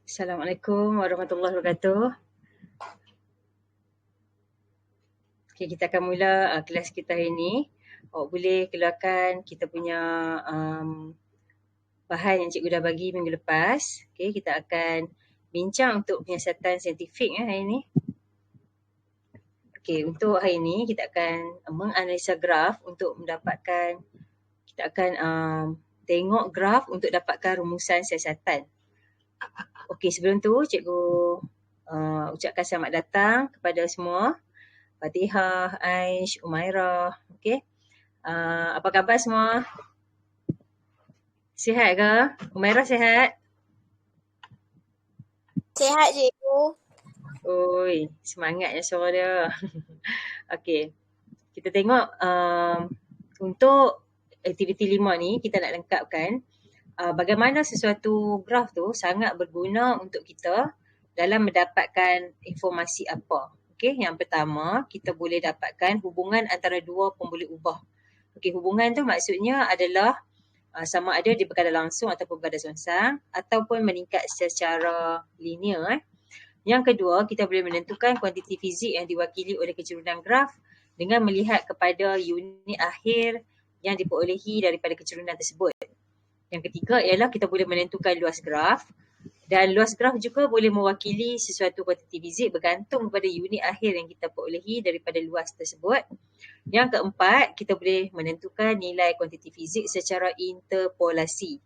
Assalamualaikum warahmatullahi wabarakatuh. Okay, kita akan mula kelas kita hari ini. Awak boleh keluarkan kita punya bahan yang cikgu dah bagi minggu lepas. Okay, kita akan bincang untuk penyiasatan saintifik hari ini. Okay, untuk hari ini kita akan menganalisa graf untuk mendapatkan, kita akan tengok graf untuk dapatkan rumusan siasatan. Okey, sebelum tu cikgu ucapkan selamat datang kepada semua. Fatihah, Aish, Umairah. Okey. Apa khabar semua? Sihat ke? Umairah sihat? Sihat cikgu. Oi, semangatnya suara dia. Okey. Kita tengok untuk aktiviti 5 ni kita nak lengkapkan bagaimana sesuatu graf tu sangat berguna untuk kita dalam mendapatkan informasi apa. Okey, yang pertama kita boleh dapatkan hubungan antara dua pemboleh ubah. Okey, hubungan tu maksudnya adalah sama ada dia berkadar langsung ataupun berkadar songsang ataupun meningkat secara linear. Yang kedua, kita boleh menentukan kuantiti fizik yang diwakili oleh kecerunan graf dengan melihat kepada unit akhir yang diperolehi daripada kecerunan tersebut. Yang ketiga ialah kita boleh menentukan luas graf, dan luas graf juga boleh mewakili sesuatu kuantiti fizik bergantung kepada unit akhir yang kita perolehi daripada luas tersebut. Yang keempat, kita boleh menentukan nilai kuantiti fizik secara interpolasi.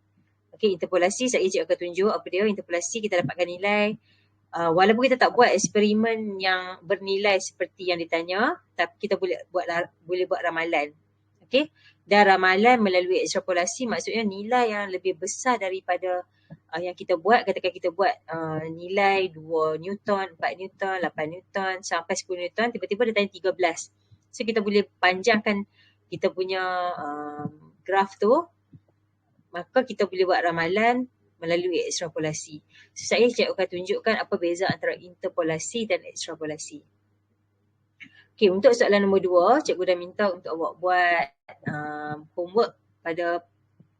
Okey, interpolasi saya cikgu akan tunjuk apa dia. Interpolasi kita dapatkan nilai walaupun kita tak buat eksperimen yang bernilai seperti yang ditanya, tapi kita boleh buat ramalan. Okey, dan ramalan melalui ekstrapolasi maksudnya nilai yang lebih besar daripada yang kita buat. Katakan kita buat nilai 2 Newton, 4 Newton, 8 Newton sampai 10 Newton, tiba-tiba dia tanya 13. So kita boleh panjangkan kita punya graf tu, maka kita boleh buat ramalan melalui ekstrapolasi. So saya cikgu akan tunjukkan apa beza antara interpolasi dan ekstrapolasi. Okey, untuk soalan nombor 2, cikgu dah minta untuk awak buat homework pada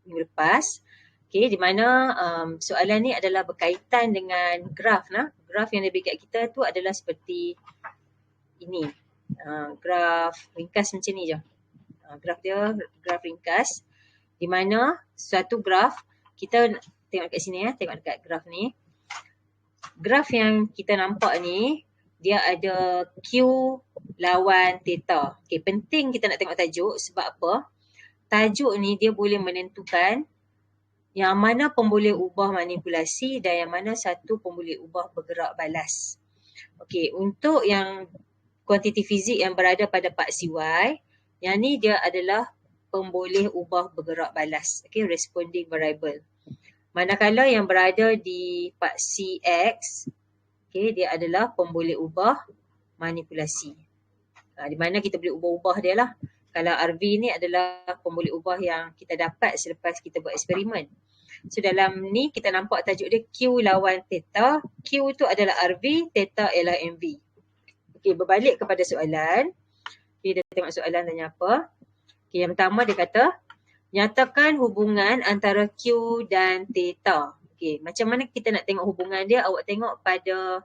minggu lepas. Okey, di mana soalan ni adalah berkaitan dengan graf. Graf yang dia bagi kat kita tu adalah seperti ini. Graf ringkas macam ni je. Graf dia graf ringkas. Di mana suatu graf, kita tengok kat sini tengok dekat graf ni. Graf yang kita nampak ni, dia ada Q lawan theta. Okay, penting kita nak tengok tajuk sebab apa? Tajuk ni dia boleh menentukan yang mana pemboleh ubah manipulasi dan yang mana satu pemboleh ubah bergerak balas. Okey, untuk yang kuantiti fizik yang berada pada paksi Y, yang ni dia adalah pemboleh ubah bergerak balas. Okey, responding variable. Manakala yang berada di paksi X, okey, dia adalah pemboleh ubah manipulasi. Di mana kita boleh ubah-ubah dia lah. Kalau RV ni adalah pemboleh ubah yang kita dapat selepas kita buat eksperimen. So dalam ni kita nampak tajuk dia Q lawan theta. Q tu adalah RV, theta ialah MV. Okey, berbalik kepada soalan. Kita tengok soalan tanya apa. Okey, yang pertama dia kata, nyatakan hubungan antara Q dan theta. Okey, macam mana kita nak tengok hubungan dia? Awak tengok pada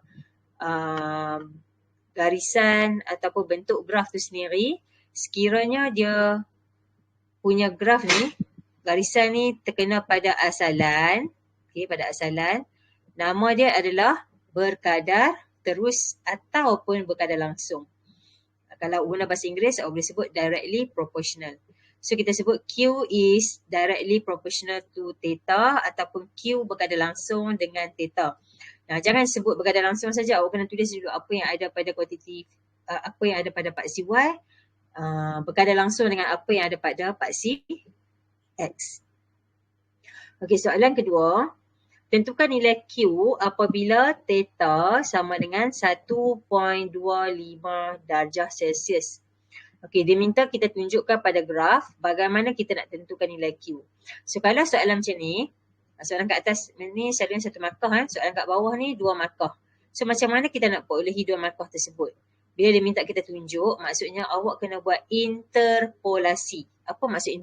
garisan ataupun bentuk graf tu sendiri. Sekiranya dia punya graf ni, garisan ni terkena pada asalan, okey, pada asalan, nama dia adalah berkadar terus ataupun berkadar langsung. Kalau guna bahasa Inggeris, awak boleh sebut directly proportional. So kita sebut Q is directly proportional to theta ataupun Q berkadar langsung dengan theta. Nah, jangan sebut berkadar langsung saja, awak kena tulis dulu apa yang ada pada kuantiti, apa yang ada pada paksi Y, berkadar langsung dengan apa yang ada pada paksi X. Okey, soalan kedua. Tentukan nilai Q apabila theta sama dengan 1.25 darjah Celsius. Okey, dia minta kita tunjukkan pada graf bagaimana kita nak tentukan nilai Q. So kalau soalan macam ni, soalan kat atas ni selalunya 1 markah, soalan kat bawah ni 2 markah. So macam mana kita nak perolehi 2 markah tersebut? Bila dia minta kita tunjuk, maksudnya awak kena buat interpolasi. Apa maksud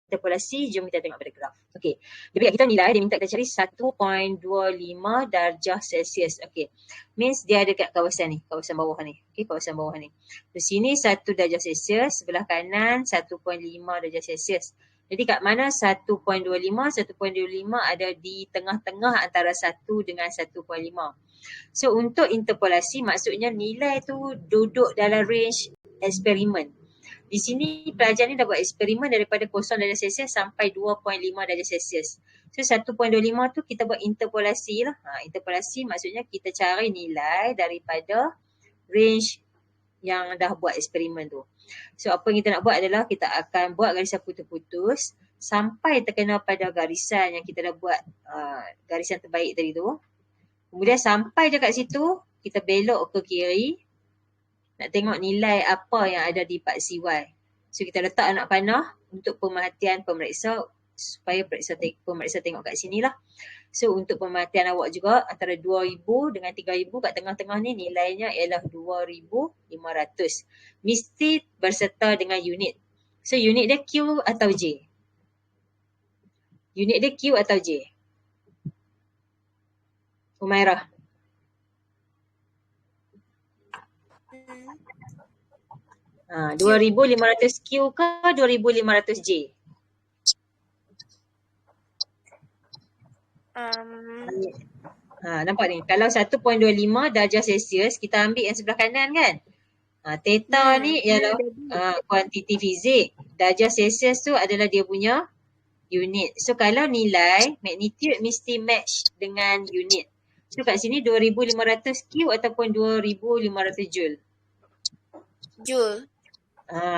interpolasi, jom kita tengok pada graf. Okey. Dia bagi kita nilai, dia minta kita cari 1.25 darjah Celsius. Okey. Means dia ada kat kawasan ni, kawasan bawah ni. Okey, kawasan bawah ni. Di sini 1 darjah Celsius, sebelah kanan 1.5 darjah Celsius. Jadi kat mana 1.25? 1.25 ada di tengah-tengah antara 1 dengan 1.5. So untuk interpolasi maksudnya nilai tu duduk dalam range eksperimen. Di sini pelajar ni dah buat eksperimen daripada 0 darjah Celsius sampai 2.5 darjah Celsius. So 1.25 tu kita buat interpolasi lah. Interpolasi maksudnya kita cari nilai daripada range yang dah buat eksperimen tu. So apa yang kita nak buat adalah kita akan buat garisan putus-putus sampai terkena pada garisan yang kita dah buat, garisan terbaik tadi tu. Kemudian sampai dekat situ, kita belok ke kiri. Nak tengok nilai apa yang ada di part CY. So kita letak anak panah untuk pemerhatian pemeriksa supaya pemeriksa tengok kat sini lah. So untuk pemerhatian awak juga antara 2,000 dengan 3,000 kat tengah-tengah ni nilainya ialah 2,500. Mesti berserta dengan unit. So unit dia Q atau J? Unit dia Q atau J? Umairah. 2,500 Q ke 2,500 J? Nampak ni, kalau 1.25 darjah Celsius, kita ambil yang sebelah kanan kan? Theta ni ialah kuantiti fizik. Darjah Celsius tu adalah dia punya unit. So kalau nilai, magnitude mesti match dengan unit. So kat sini 2,500 Q ataupun 2,500 Joule? Joule.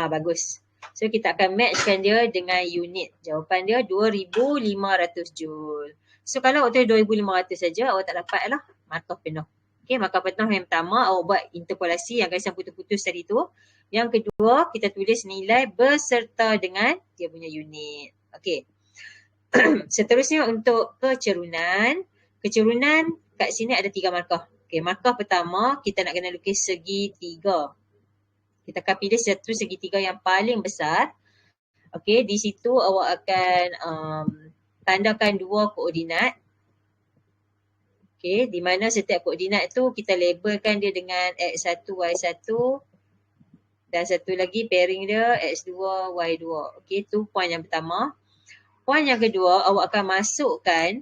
Bagus. So kita akan matchkan dia dengan unit. Jawapan dia 2,500 Joule. So kalau waktu 2,500 saja, awak tak dapat lah markah penuh. Okay, markah penuh yang pertama awak buat interpolasi yang garisan putus-putus tadi tu. Yang kedua, kita tulis nilai berserta dengan dia punya unit. Okay. Seterusnya untuk kecerunan. Kecerunan kat sini ada 3 markah. Okay, markah pertama kita nak kena lukis segitiga. Kita akan pilih satu segitiga yang paling besar. Okay, di situ awak akan tandakan 2 koordinat. Okay, di mana setiap koordinat tu kita labelkan dia dengan X1, Y1 dan satu lagi pairing dia X2, Y2. Okay, tu poin yang pertama. Poin yang kedua, awak akan masukkan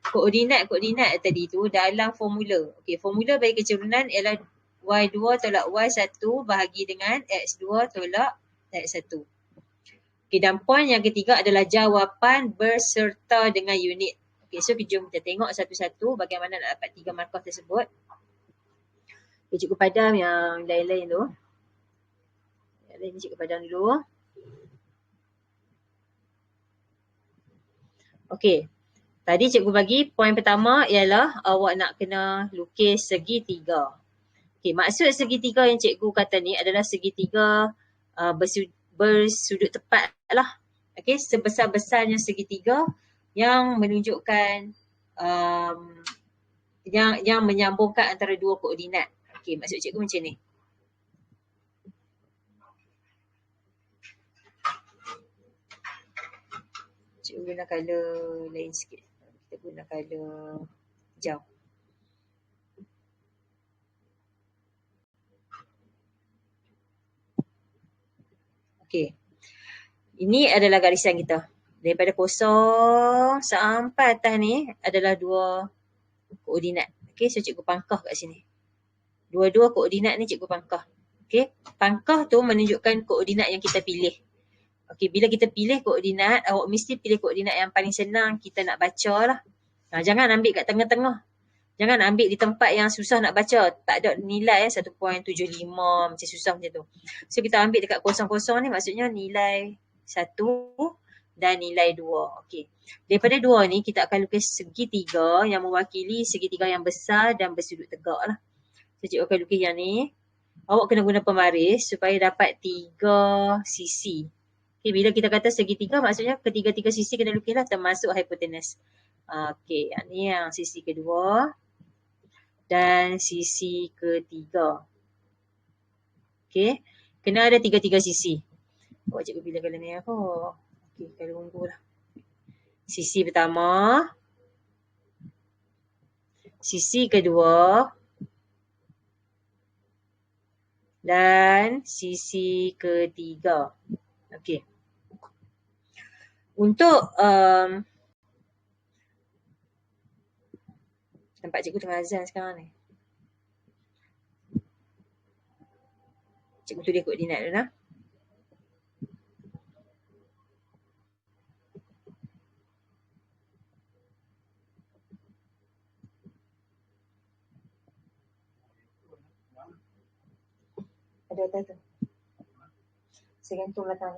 koordinat-koordinat tadi tu dalam formula. Okay, formula bagi kecerunan ialah Y2 tolak Y1 bahagi dengan X2 tolak X1. Okay, dan poin yang ketiga adalah jawapan berserta dengan unit. Okay, so jom kita tengok satu-satu bagaimana nak dapat 3 markah tersebut. Okay, Cikgu padam yang lain-lain tu. Yang lain Cikgu padam dulu. Okay, tadi Cikgu bagi poin pertama ialah awak nak kena lukis segitiga. Okay, maksud segitiga yang Cikgu kata ni adalah segitiga bersudut tepat lah. Okay, sebesar-besarnya segitiga yang menunjukkan yang menyambungkan antara 2 koordinat. Okay, maksud Cikgu macam ni. Cikgu guna colour lain sikit. Kita guna colour hijau. Okay. Ini adalah garisan kita. Daripada kosong sampai atas ni adalah 2 koordinat. Okay, so Cikgu pangkah kat sini. 2 koordinat ni Cikgu pangkah. Okay, pangkah tu menunjukkan koordinat yang kita pilih. Okay, bila kita pilih koordinat, awak mesti pilih koordinat yang paling senang kita nak baca lah. Jangan ambil kat tengah-tengah. Jangan ambil di tempat yang susah nak baca. Tak ada nilai 1.75 macam susah macam tu. So kita ambil dekat kosong-kosong ni maksudnya nilai 1 dan nilai 2. Okey. Daripada 2 ni kita akan lukis segitiga yang mewakili segitiga yang besar dan bersudut tegak lah. So cikgu akan lukis yang ni. Awak kena guna pembaris supaya dapat 3 sisi. Okey, bila kita kata segitiga maksudnya ketiga-tiga sisi kena lukis lah termasuk hypotenuse. Okey, yang ni yang sisi kedua dan sisi ketiga. Okey, kena ada 3 sisi. Awak cikgu pilih colour ni apa? Okey, kita tunggulah. Sisi pertama, sisi kedua dan sisi ketiga. Okey. Untuk nampak cikgu tengah azan sekarang ni. Cikgu tulis koordinat dulu lah. Ada atas tu. Saya gantung belakang.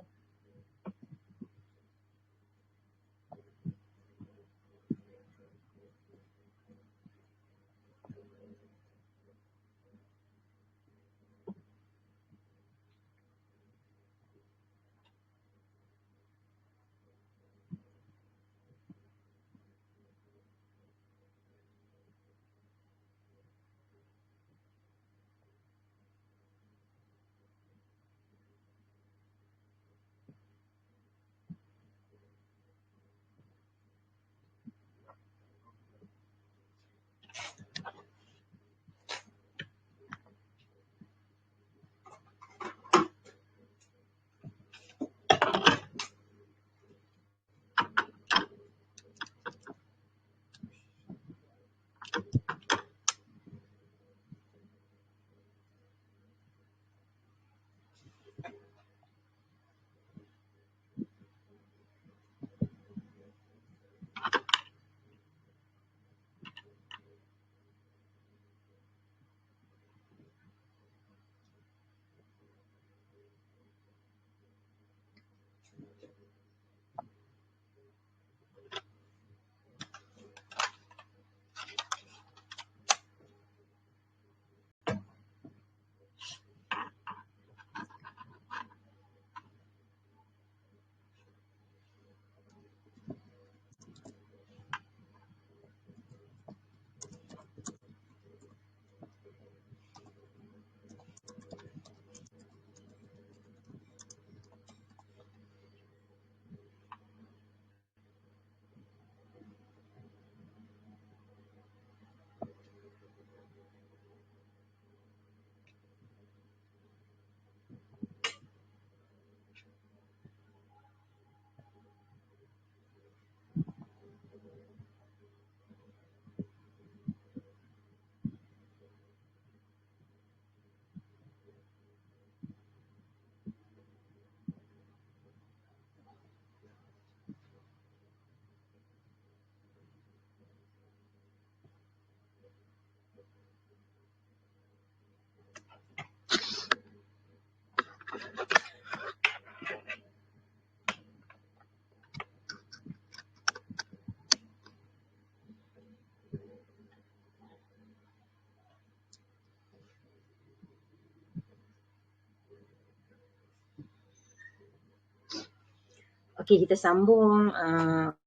Okey, kita sambung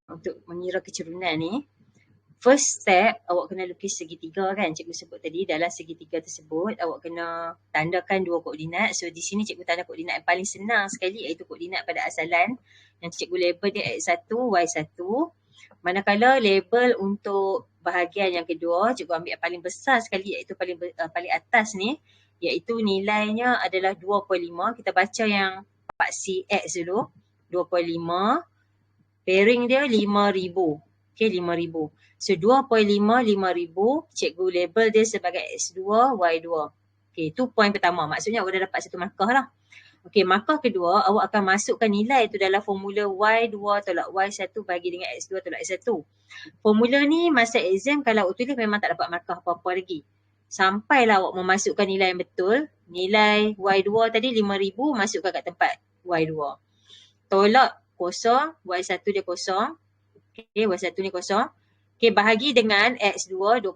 untuk mengira kecerunan ni. First step, awak kena lukis segitiga kan, cikgu sebut tadi. Dalam segitiga tersebut, awak kena tandakan dua koordinat. So, di sini cikgu tanda koordinat yang paling senang sekali, iaitu koordinat pada asalan. Yang cikgu label dia X1, Y1. Manakala label untuk bahagian yang kedua, cikgu ambil yang paling besar sekali, iaitu paling atas ni, iaitu nilainya adalah 2.5. Kita baca yang paksi X dulu. 2.5, pairing dia 5,000. Okay, 5,000. So 2.5, 5,000, cikgu label dia sebagai X2, Y2. Okay, itu point pertama. Maksudnya awak dah dapat satu markah lah. Okay, markah kedua, awak akan masukkan nilai tu dalam formula Y2 tolak Y1 bagi dengan X2 tolak X1. Formula ni masa exam kalau awak tulis memang tak dapat markah apa-apa lagi. Sampailah awak memasukkan nilai yang betul. Nilai Y2 tadi 5,000, masukkan kat tempat Y2. Tolak kosong, Y1 dia kosong. Okay, Y1 ni kosong. Okay, bahagi dengan X2 2.5,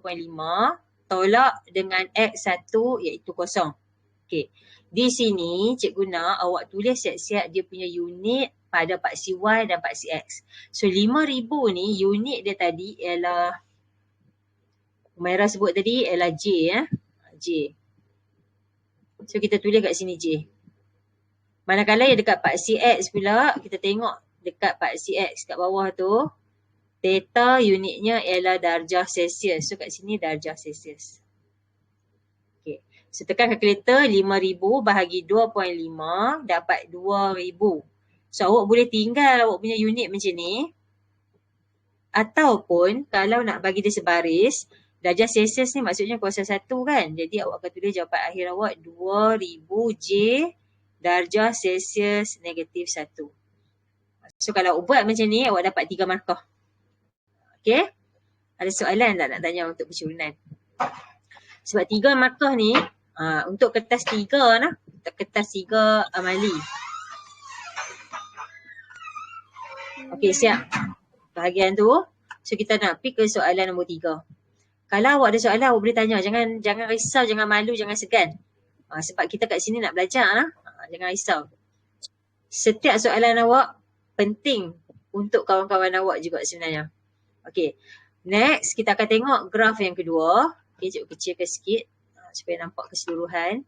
tolak dengan X1 iaitu kosong. Okay, di sini cikgu nak awak tulis siap-siap dia punya unit pada paksi Y dan paksi X. So 5,000 ni unit dia tadi ialah, Umairah sebut tadi ialah J ya. J. So kita tulis kat sini J. Manakala yang dekat paksi X pula, kita tengok dekat paksi X kat bawah tu, theta unitnya ialah darjah Celsius. So kat sini darjah Celsius. Okay. So tekan kalkulator 5,000 bahagi 2.5 dapat 2,000. So awak boleh tinggal awak punya unit macam ni. Ataupun kalau nak bagi dia sebaris, darjah Celsius ni maksudnya kuasa 1 kan. Jadi awak akan tulis jawapan akhir awak 2,000 J darjah Celsius negatif 1. So kalau awak buat macam ni, awak dapat 3 markah. Okay? Ada soalan tak nak tanya untuk pencurunan? Sebab 3 markah ni, untuk kertas 3 lah. Kertas 3 amali. Okay, siap. Bahagian tu. So kita nak pergi ke soalan nombor 3. Kalau awak ada soalan, awak boleh tanya. Jangan risau, jangan malu, jangan segan. Sebab kita kat sini nak belajar lah. Jangan risau. Setiap soalan awak penting untuk kawan-kawan awak juga sebenarnya. Okay. Next, kita akan tengok graf yang kedua. Okay, cikgu kecilkan sikit supaya nampak keseluruhan.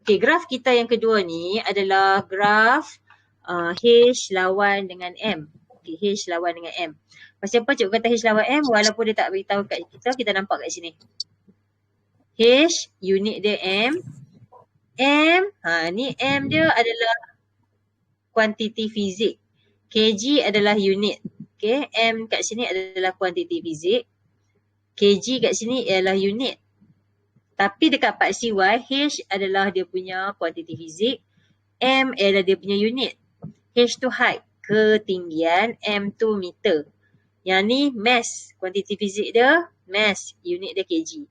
Okay, graf kita yang kedua ni adalah graf H lawan dengan M. Okay, H lawan dengan M. Pasal apa cikgu kata H lawan M? Walaupun dia tak beritahu kat kita, kita nampak kat sini. H, unit dia M. M, ni M dia adalah kuantiti fizik. Kg adalah unit. Okay, M kat sini adalah kuantiti fizik. Kg kat sini ialah unit. Tapi dekat paksi Y, H adalah dia punya kuantiti fizik. M adalah dia punya unit. H tu height, ketinggian. M tu meter. Yang ni mass, kuantiti fizik dia, mass, unit dia kg.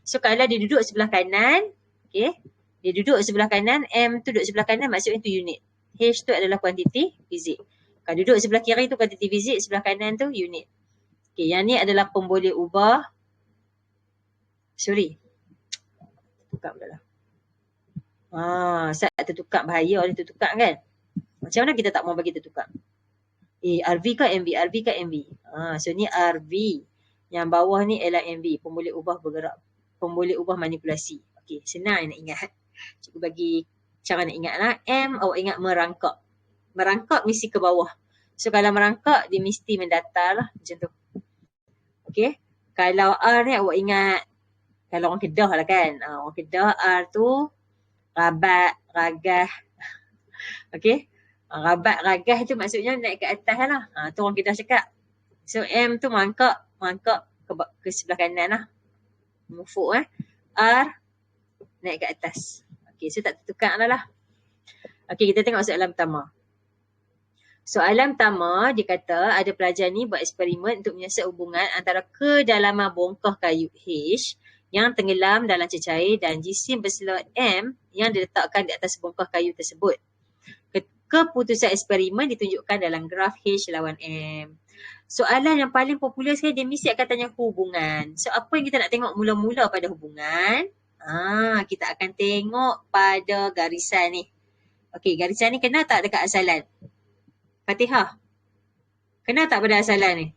So kalau dia duduk sebelah kanan, okay, dia duduk sebelah kanan, M tu duduk sebelah kanan, maksudnya tu unit. H tu adalah kuantiti fizik. Kalau duduk sebelah kiri tu kuantiti fizik, sebelah kanan tu unit. Okay, yang ni adalah pemboleh ubah. Sorry. Tukar pula lah. Saat tertukar, bahaya dia tertukar kan. Macam mana kita tak mau bagi tertukar? RV ke MV? RV ke MV? So ni RV. Yang bawah ni ialah MV. Pemboleh ubah bergerak. Pemboleh ubah manipulasi. Okay, senang nak ingat. Cikgu bagi cara nak ingat lah. M, awak ingat merangkak. Merangkak mesti ke bawah. So kalau merangkak, dia mesti mendatar lah. Macam tu. Okay. Kalau R ni awak ingat, kalau orang Kedah lah kan. Orang Kedah, R tu rabat, ragah. Okay. Rabat, ragah tu maksudnya naik ke atas lah. Tu orang Kedah cakap. So M tu merangkak ke sebelah kanan lah. Mufuk R naik ke atas. Okay, so tak tertukar lah. Okay, kita tengok soalan pertama. Soalan pertama, dia kata ada pelajar ni buat eksperimen untuk menyiasat hubungan antara kedalaman bongkah kayu H yang tenggelam dalam cecair dan jisim berselawat M yang diletakkan di atas bongkah kayu tersebut. Keputusan eksperimen ditunjukkan dalam graf H lawan M. Soalan yang paling popular sekali, dia mesti akan tanya hubungan. So apa yang kita nak tengok mula-mula pada hubungan? Kita akan tengok pada garisan ni. Okey, garisan ni kena tak dekat asalan? Fatihah. Kena tak pada asalan ni?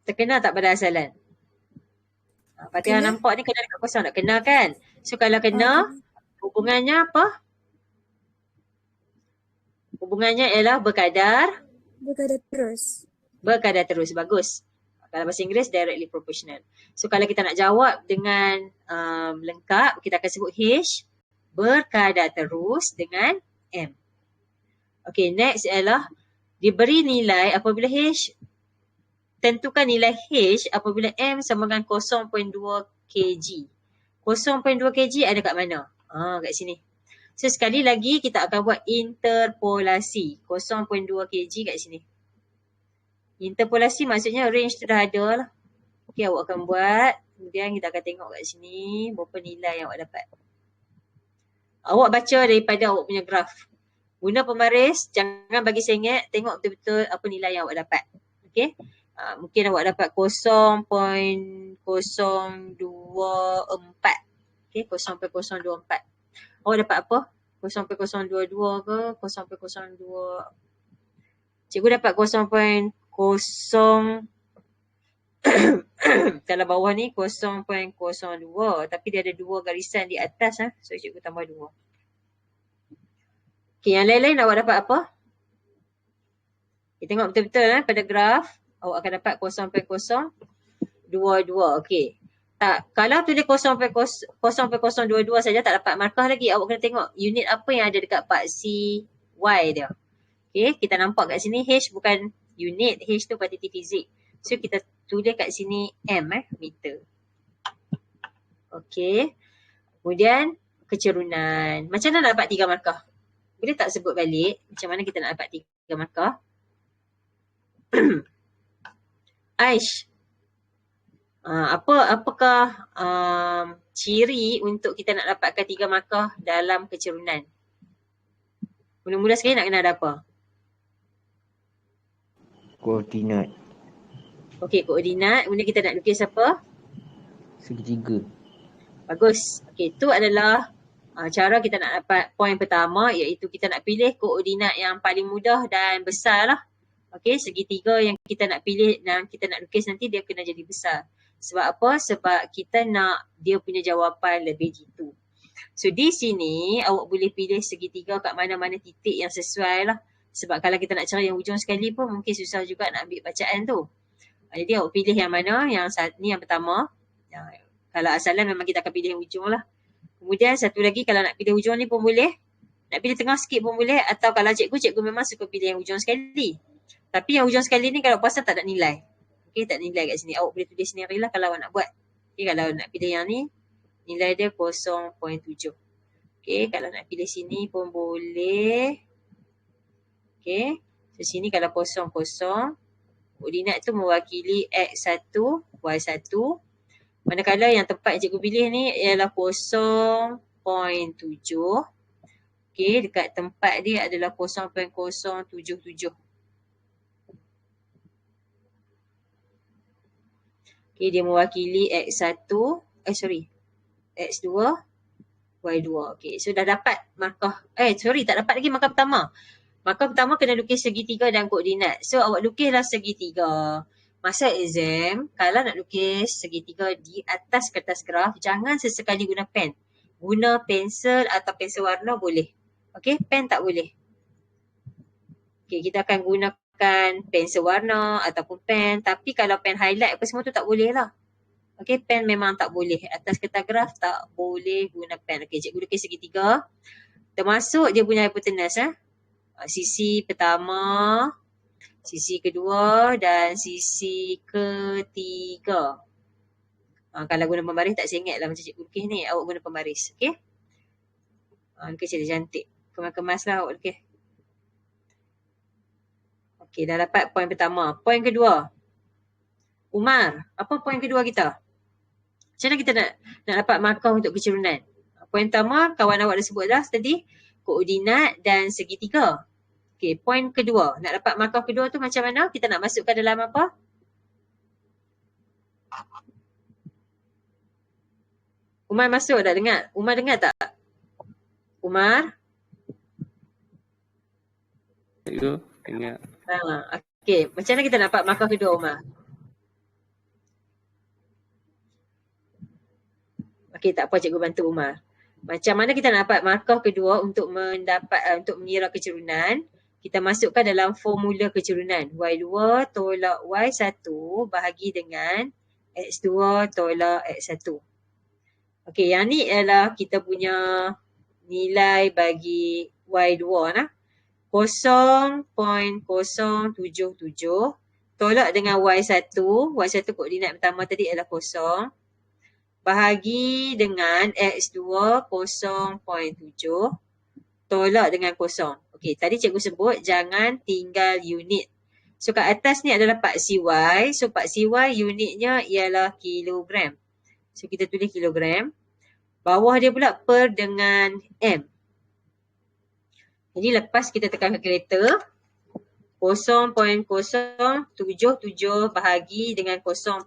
Terkena tak pada asalan? Fatihah kena. Nampak ni kena dekat kosong tak? Kena kan? So kalau kena, hubungannya apa? Hubungannya ialah berkadar. Berkadar terus. Berkadar terus. Bagus. Kalau bahasa Inggeris, directly proportional. So kalau kita nak jawab dengan lengkap, kita akan sebut H berkadar terus dengan M. Okay, next ialah diberi nilai apabila H, tentukan nilai H apabila M sama dengan 0.2 kg. 0.2 kg ada kat mana? Kat sini. So sekali lagi kita akan buat interpolasi. 0.2 kg kat sini. Interpolasi maksudnya range tu dah ada lah. Okay, awak akan buat. Kemudian kita akan tengok kat sini berapa nilai yang awak dapat. Awak baca daripada awak punya graf. Guna pembaris, jangan bagi sengit. Tengok betul-betul apa nilai yang awak dapat. Okay. Mungkin awak dapat 0.024. Okay, 0.024. Awak dapat apa? 0.022 ke? 0.02. Cikgu dapat 0.0 Kalau bawah ni 0.02 tapi dia ada 2 garisan di atas so cikgu tambah 2. Okey, yang lain-lain awak dapat apa? Kita tengok betul-betul pada graf awak akan dapat 0.022. Okey. Tak, kalau tulis 0.022 saja tak dapat markah lagi. Awak kena tengok unit apa yang ada dekat part C Y dia. Okey, kita nampak kat sini H bukan unit, H tu kuantiti fizik. So kita tulis kat sini M meter. Okey. Kemudian kecerunan. Macam mana nak dapat 3 markah? Boleh tak sebut balik macam mana kita nak dapat 3 markah? Aish, apakah ciri untuk kita nak dapatkan 3 markah dalam kecerunan? Mula-mula sekali nak kena ada apa? Koordinat. Okey, koordinat. Kemudian kita nak lukis apa? Segitiga. Bagus. Okey, itu adalah cara kita nak dapat poin pertama, iaitu kita nak pilih koordinat yang paling mudah dan besar lah. Okey, segitiga yang kita nak pilih dan kita nak lukis nanti dia kena jadi besar. Sebab apa? Sebab kita nak dia punya jawapan lebih jitu. So di sini awak boleh pilih segitiga kat mana-mana titik yang sesuai lah. Sebab kalau kita nak cari yang ujung sekali pun mungkin susah juga nak ambil bacaan tu. Jadi awak pilih yang mana, yang ni yang pertama. Kalau asalan memang kita akan pilih yang ujung lah. Kemudian satu lagi kalau nak pilih ujung ni pun boleh. Nak pilih tengah sikit pun boleh. Atau kalau cikgu memang suka pilih yang ujung sekali. Tapi yang ujung sekali ni kalau pasal tak ada nilai. Okey, tak ada nilai kat sini. Awak boleh tulis sendirilah kalau awak nak buat. Okey, kalau nak pilih yang ni, nilai dia 0.7. Okey, kalau nak pilih sini pun boleh. Okey, so sini kalau 0, koordinat tu mewakili X1, Y1. Manakala yang tempat cikgu pilih ni ialah 0.7. Okey, dekat tempat dia adalah 0.077. Okay, dia mewakili X1, X2, Y2. Okay, so dah dapat markah, tak dapat lagi markah pertama. Markah pertama kena lukis segitiga dan koordinat. So awak lukislah segitiga. Masa exam, kalau nak lukis segitiga di atas kertas graf, jangan sesekali guna pen. Guna pensel atau pensel warna boleh. Okay, pen tak boleh. Okay, kita akan guna pensel warna ataupun pen, tapi kalau pen highlight apa semua tu tak boleh lah. Okey, pen memang tak boleh. Atas kertas graf tak boleh guna pen. Okey, cikgu lukis segitiga. Termasuk dia punya hipotenus sisi pertama, sisi kedua dan sisi ketiga. Kalau guna pembaris tak sengit lah macam cikgu lukis ni. Awak guna pembaris. Okey. Lukis jadi cantik. Kemas-kemas lah awak lukis. Okey, dah dapat poin pertama. Poin kedua. Umar, apa poin kedua kita? Macam mana kita nak dapat markah untuk kecerunan? Poin pertama, kawan awak dah sebut dah tadi, koordinat dan segitiga. Okey, poin kedua. Nak dapat markah kedua tu macam mana? Kita nak masukkan dalam apa? Umar masuk tak dengar? Umar dengar tak? Umar? Cikgu, dengar. Okey, macam mana kita dapat markah kedua, Umar? Okey, tak apa, cikgu bantu Umar. Macam mana kita nak dapat markah kedua untuk mengira kecerunan? Kita masukkan dalam formula kecerunan. Y2 tolak Y1 bahagi dengan X2 tolak X1. Okey, yang ni ialah kita punya nilai bagi Y2 nah. 0.077 tolak dengan Y1. Y1 koordinat pertama tadi ialah 0. Bahagi dengan X2 0.7 tolak dengan 0. Okey, tadi cikgu sebut jangan tinggal unit. So kat atas ni adalah part CY. So part CY unitnya ialah kilogram. So kita tulis kilogram. Bawah dia pula per dengan M. Jadi lepas kita tekan kalkulator, 0.077 bahagi dengan 0.7,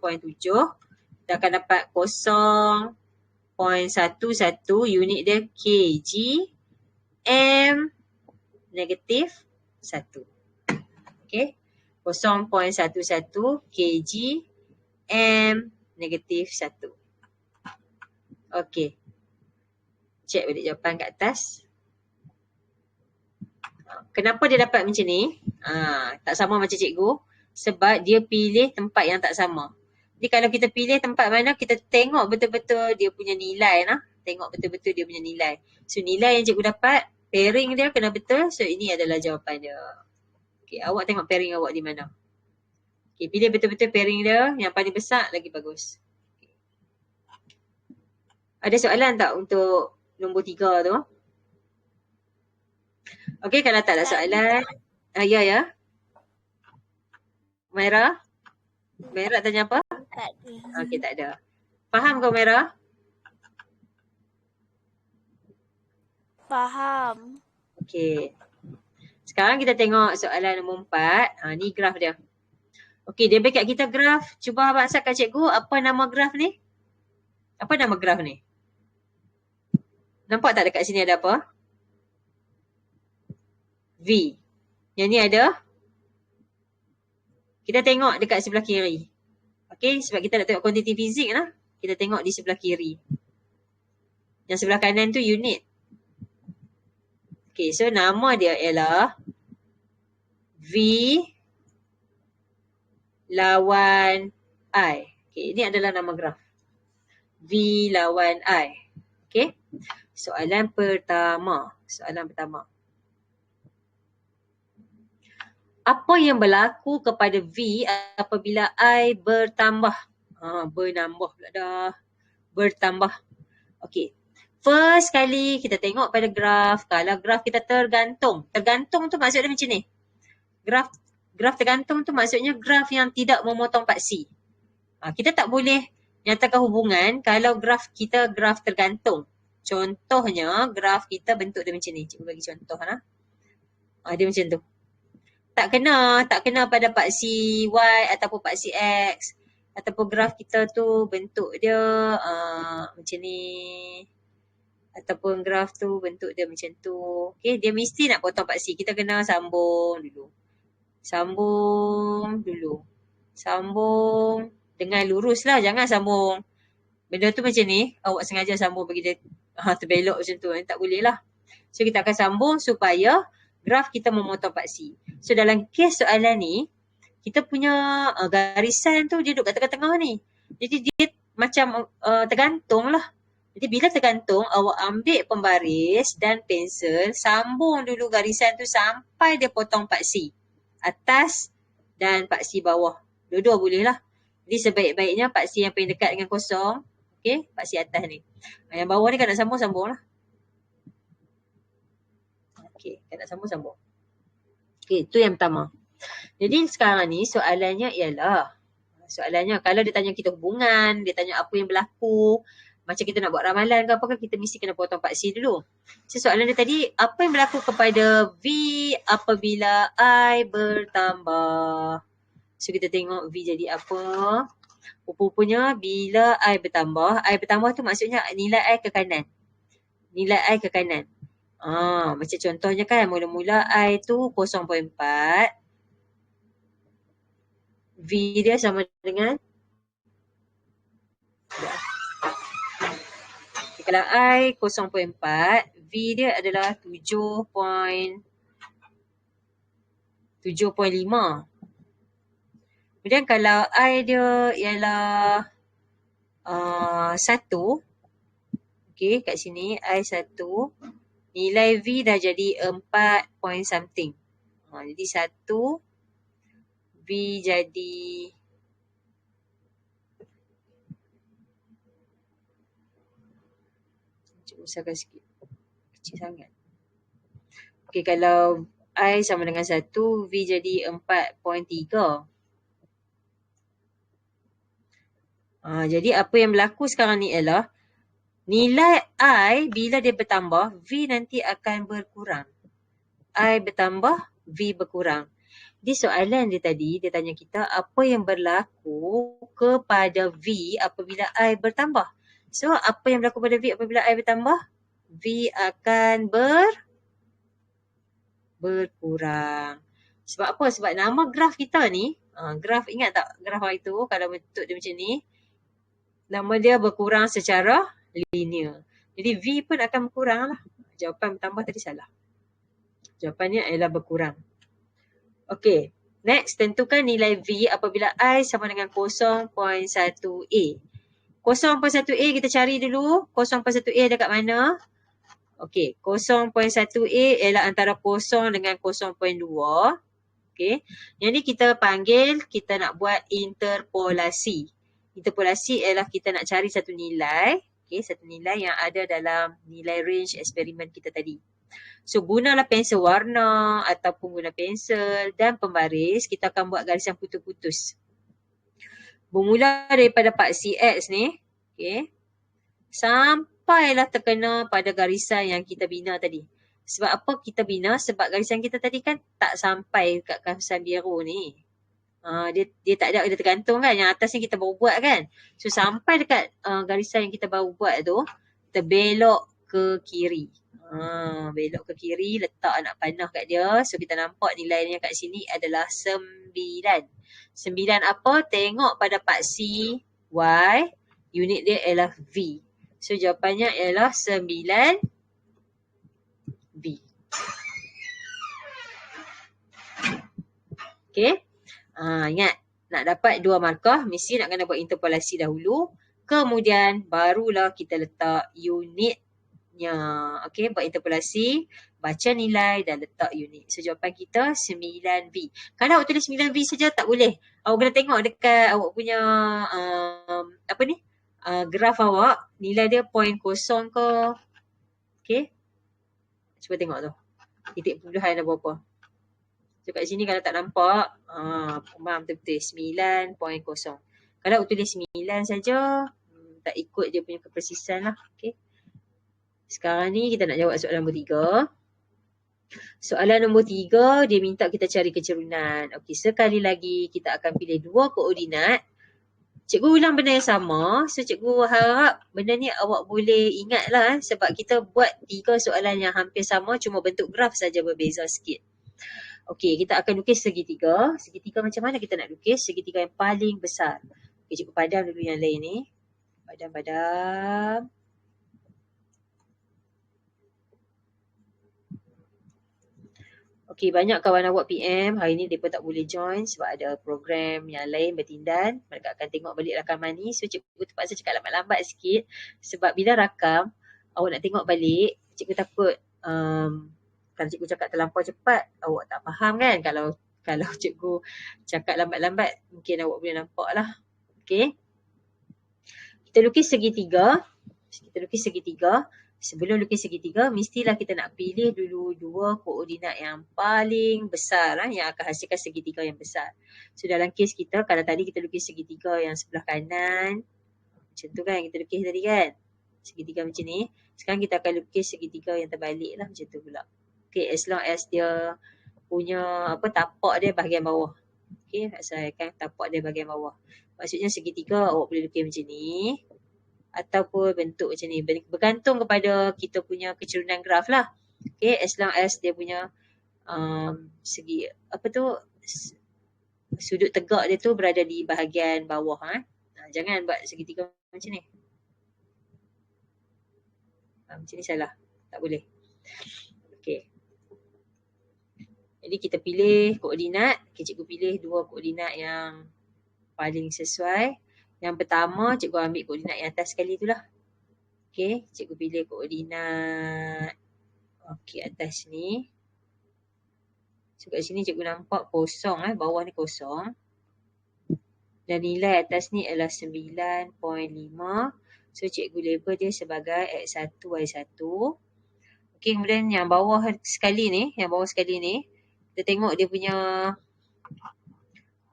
kita akan dapat 0.11, unit dia kg, M negatif 1. Okay, 0.11 kg, M negatif 1. Okey. Cek balik jawapan kat atas. Kenapa dia dapat macam ni? Tak sama macam cikgu. Sebab dia pilih tempat yang tak sama. Jadi kalau kita pilih tempat mana, kita tengok betul-betul dia punya nilai lah. Tengok betul-betul dia punya nilai. So nilai yang cikgu dapat, pairing dia kena betul. So ini adalah jawapan dia. Okay, awak tengok pairing awak di mana. Okay, pilih betul-betul pairing dia. Yang paling besar lagi bagus. Okay. Ada soalan tak untuk nombor 3 tu? Okay, kalau tak ada soalan. Ya. Merah? Merah tanya apa? Tak ada. Okey, tak ada. Faham kau Merah? Faham. Okey. Sekarang kita tengok soalan nombor 4. Ni graf dia. Okey, dia bagi kat kita graf. Cuba abang kat cikgu, apa nama graf ni? Apa nama graf ni? Nampak tak dekat sini ada apa? V. Yang ni ada? Kita tengok dekat sebelah kiri. Okey, sebab kita nak tengok kuantiti fizik lah. Kita tengok di sebelah kiri. Yang sebelah kanan tu unit. Okey, so nama dia ialah V lawan I. Okey, ini adalah nama graf. V lawan I. Okey. Soalan pertama. Apa yang berlaku kepada V apabila I bertambah? Bernambah pula dah. Bertambah. Okey. First kali kita tengok pada graf. Kalau graf kita tergantung. Tergantung tu maksudnya macam ni. Graf tergantung tu maksudnya graf yang tidak memotong paksi. Kita tak boleh nyatakan hubungan kalau graf kita graf tergantung. Contohnya graf kita bentuk dia macam ni. Cikgu bagi contoh lah. Dia macam tu. Tak kena pada paksi Y ataupun paksi X. Ataupun graf kita tu bentuk dia macam ni. Ataupun graf tu bentuk dia macam tu. Okay, dia mesti nak potong paksi. Kita kena sambung dulu. Sambung dengan lurus lah. Jangan sambung. Benda tu macam ni. Awak sengaja sambung bagi dia terbelok macam tu. Tak boleh lah. So kita akan sambung supaya graf kita memotong paksi. So dalam kes soalan ni, kita punya garisan tu dia duduk kat tengah-tengah ni. Jadi dia macam tergantung lah. Jadi bila tergantung, awak ambil pembaris dan pensel, sambung dulu garisan tu sampai dia potong paksi. Atas dan paksi bawah. Dua-dua boleh lah. Jadi sebaik-baiknya paksi yang paling dekat dengan kosong. Okay, paksi atas ni. Yang bawah ni kalau nak sambung lah. Okay, kalau nak sambung. Okay, tu yang pertama. Jadi sekarang ni soalannya ialah, kalau dia tanya kita hubungan, dia tanya apa yang berlaku, macam kita nak buat ramalan ke apa kan, kita mesti kena potong paksi dulu. So soalan dia tadi, apa yang berlaku kepada V apabila I bertambah? So kita tengok V jadi apa. Rupanya bila I bertambah tu maksudnya nilai I ke kanan. Macam contohnya kan, mula-mula I tu 0.4. V dia sama dengan kalau I 0.4, V dia adalah 7.5. Kemudian kalau I dia ialah 1, okay, kat sini I 1, nilai V dah jadi 4 point something. Jadi 1, V jadi besarkan sikit. Kecil sangat. Okay, kalau I sama dengan 1, V jadi 4.3. Jadi apa yang berlaku sekarang ni ialah nilai I bila dia bertambah, V nanti akan berkurang. I bertambah, V berkurang. Di soalan dia tadi, dia tanya kita apa yang berlaku kepada V apabila I bertambah. So, apa yang berlaku pada V apabila I bertambah? V akan berkurang. Sebab apa? Sebab nama graf kita ni, Graf, ingat tak graf hari tu kalau bentuk dia macam ni, nama dia berkurang secara linear. Jadi V pun akan berkurang lah. Jawapan bertambah tadi salah. Jawapannya ialah berkurang. Okey. Next, tentukan nilai V apabila I sama dengan 0.1A. 0.1A kita cari dulu. 0.1A ada kat mana? Okey, 0.1A ialah antara 0 dengan 0.2. Okey. Yang ni kita panggil, kita nak buat interpolasi. Interpolasi ialah kita nak cari satu nilai. Okey, satu nilai yang ada dalam nilai range eksperimen kita tadi. So, gunalah pensel warna ataupun guna pensel dan pembaris. Kita akan buat garisan putus-putus. Bermula daripada paksi X ni. Okay. Sampailah terkena pada garisan yang kita bina tadi. Sebab apa kita bina? Sebab garisan kita tadi kan tak sampai kat kawasan biru ni. Dia tak ada, dia tergantung kan. Yang atas ni kita baru buat kan. So, sampai dekat garisan yang kita baru buat tu, kita belok ke kiri. Belok ke kiri, letak anak panah kat dia. So, kita nampak nilainya kat sini adalah 9. 9 apa? Tengok pada paksi Y, unit dia ialah V. So, jawapannya ialah 9V. Okay. Ingat, nak dapat 2 markah, mesti nak kena buat interpolasi dahulu. Kemudian, barulah kita letak unit. Okay, buat interpolasi, baca nilai dan letak unit. So, jawapan kita 9V. Kalau awak tulis 9V saja tak boleh. Awak kena tengok dekat awak punya graf awak, nilai dia 0.0 ke. Okay. Cuba tengok tu. Titik puluhan ada berapa. So, kat sini kalau tak nampak, faham betul-betul 9.0. Kalau awak tulis 9 saja, tak ikut dia punya kepresisan lah. Okay. Sekarang ni kita nak jawab soalan nombor 3. Soalan nombor 3, dia minta kita cari kecerunan. Okey, sekali lagi kita akan pilih 2 koordinat. Cikgu ulang benda yang sama. So, cikgu harap benda ni awak boleh ingat lah. Sebab kita buat 3 soalan yang hampir sama, cuma bentuk graf saja berbeza sikit. Okey, kita akan lukis segitiga. Segitiga macam mana kita nak lukis? Segitiga yang paling besar. Okey, cikgu padam dulu yang lain ni. Padam. Okey, banyak kawan awak PM. Hari ni mereka tak boleh join sebab ada program yang lain bertindan. Mereka akan tengok balik rakaman ni. So, cikgu terpaksa cakap lambat-lambat sikit. Sebab bila rakam, awak nak tengok balik, cikgu takut kalau cikgu cakap terlampau cepat, awak tak faham kan. Kalau cikgu cakap lambat-lambat, mungkin awak boleh nampak lah. Okey. Kita lukis segitiga. Sebelum lukis segitiga, mestilah kita nak pilih dulu 2 koordinat yang paling besar yang akan hasilkan segitiga yang besar. So, dalam kes kita, kalau tadi kita lukis segitiga yang sebelah kanan, macam tu kan kita lukis tadi kan. Segitiga macam ni. Sekarang kita akan lukis segitiga yang terbalik lah macam tu pula. Okay, as long as dia punya tapak dia bahagian bawah. Okay, saya kan tapak dia bahagian bawah. Maksudnya segitiga awak boleh lukis macam ni. Ataupun bentuk macam ni. Bergantung kepada kita punya kecerunan graf lah. Okay, as long as dia punya segi, sudut tegak dia tu berada di bahagian bawah. Jangan buat segitiga macam ni. Macam ni salah. Tak boleh. Okay. Jadi kita pilih koordinat. Okay, cikgu pilih 2 koordinat yang paling sesuai. Yang pertama, cikgu ambil koordinat yang atas sekali tu lah. Okay, cikgu pilih koordinat atas ni. So, kat sini cikgu nampak kosong, bawah ni kosong. Dan nilai atas ni adalah 9.5. So, cikgu label dia sebagai X1, Y1. Okay, kemudian yang bawah sekali ni, kita tengok dia punya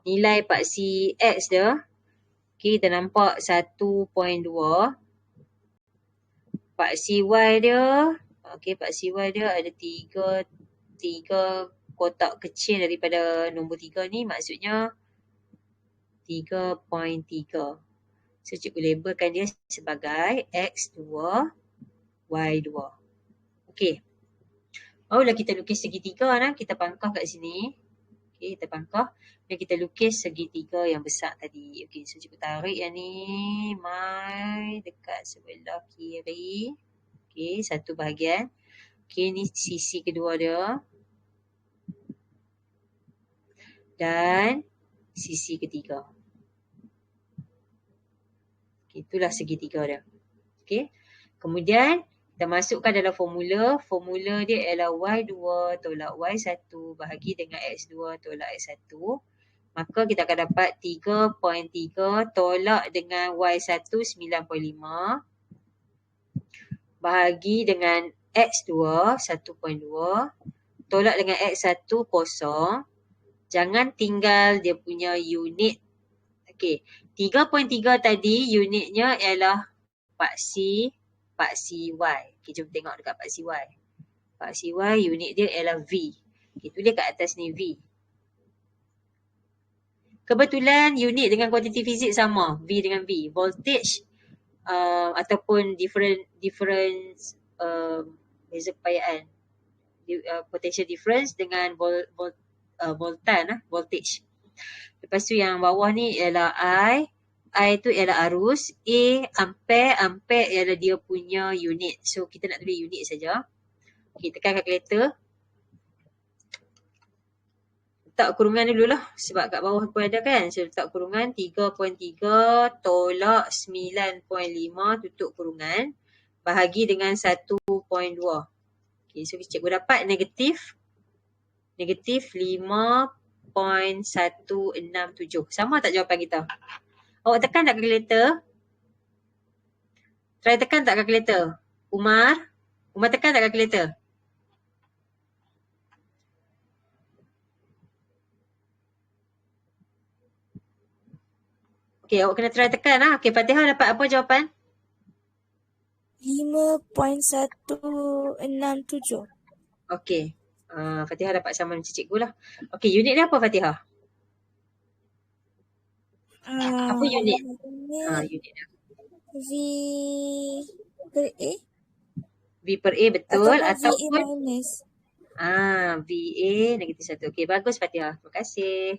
nilai paksi X dia. Okay, kita nampak 1.2. Paksi Y dia, paksi Y dia ada 3 kotak kecil daripada nombor 3 ni, maksudnya 3.3. So, cikgu labelkan dia sebagai X2, Y2. Okay. Barulah kita lukis segitiga, kita pangkah kat sini. Okey, kita pangkah dan kita lukis segitiga yang besar tadi. Okey, so cikgu tarik yang ni mai dekat sebelah kiri. Okey, satu bahagian. Okey, ni sisi kedua dia. Dan sisi ketiga. Okey, itulah segitiga dia. Okey. Kemudian kita masukkan dalam formula. Formula dia ialah Y2 tolak Y1 bahagi dengan X2 tolak X1. Maka kita akan dapat 3.3 tolak dengan Y1 9.5 bahagi dengan X2 1.2 tolak dengan X1 kosong. Jangan tinggal dia punya unit. Okey, 3.3 tadi unitnya ialah paksi Y. Okey, jom tengok dekat paksi Y. Paksi Y unit dia ialah V. Okey, tulis kat atas ni V. Kebetulan unit dengan kuantiti fizik sama, V dengan V. Voltage ataupun different beza kepayaan. Potential difference dengan voltage. Lepas tu yang bawah ni ialah I tu ialah arus, ampere ialah dia punya unit. So kita nak tulis unit saja. Okey, tekan kalkulator. Letak kurungan dululah sebab kat bawah pun ada kan. So letak kurungan 3.3 tolak 9.5 tutup kurungan bahagi dengan 1.2. Okey, so cikgu dapat negatif 5.167. Sama tak jawapan kita? Awak tekan tak kalkulator? Try tekan tak kalkulator? Umar tekan tak kalkulator? Okey, awak kena try tekan lah. Okey, Fatihah dapat apa jawapan? 5.167. Okey. Fatihah dapat sama macam cikgu lah. Okey, unit dia apa Fatihah? Apa unit? Unit dia. V per A. V per A betul ataupun VA minus. VA negatif 1. Okey, bagus Fatihah. Terima kasih.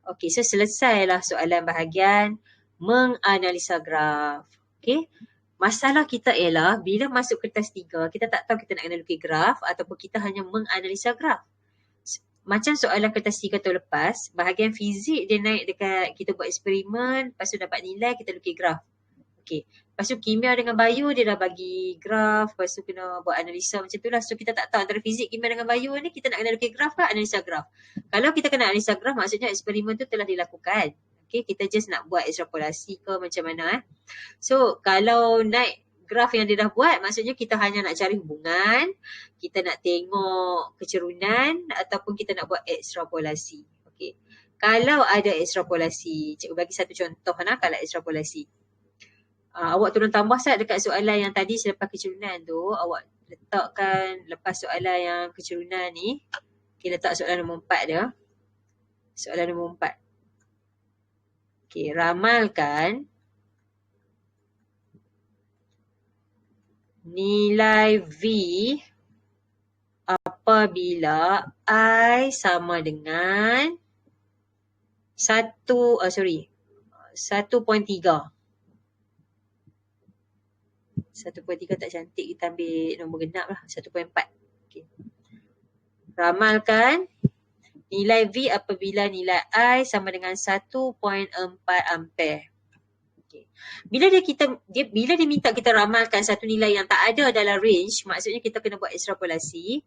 Okey, so selesailah soalan bahagian menganalisa graf. Okey. Masalah kita ialah bila masuk kertas 3, kita tak tahu kita nak kena lukis graf ataupun kita hanya menganalisa graf. Macam soalan kertas 3 tahun lepas, bahagian fizik dia naik dekat kita buat eksperimen, lepas tu dapat nilai, kita lukis graf. Okey. Lepas tu kimia dengan bio dia dah bagi graf, lepas tu kena buat analisa macam tu lah. So kita tak tahu antara fizik, kimia dengan bio ni kita nak kena lukis graf ke analisa graf. Kalau kita kena analisa graf maksudnya eksperimen tu telah dilakukan. Okey, kita just nak buat ekstrapolasi ke macam mana So kalau naik graf yang dia dah buat, maksudnya kita hanya nak cari hubungan, kita nak tengok kecerunan ataupun kita nak buat ekstrapolasi. Okey. Kalau ada ekstrapolasi, cikgu bagi satu contoh kalau ekstrapolasi. Awak turun tambah dekat soalan yang tadi selepas kecerunan tu, awak letakkan lepas soalan yang kecerunan ni, okay, letak soalan nombor 4 dia. Soalan nombor 4. Okay, ramalkan nilai V apabila I sama dengan 1.3. 1.3 tak cantik, kita ambil nombor genap lah, 1.4. Okay. Ramalkan nilai V apabila nilai I sama dengan 1.4 ampere. Okay. Bila dia minta kita ramalkan satu nilai yang tak ada dalam range, maksudnya kita kena buat ekstrapolasi.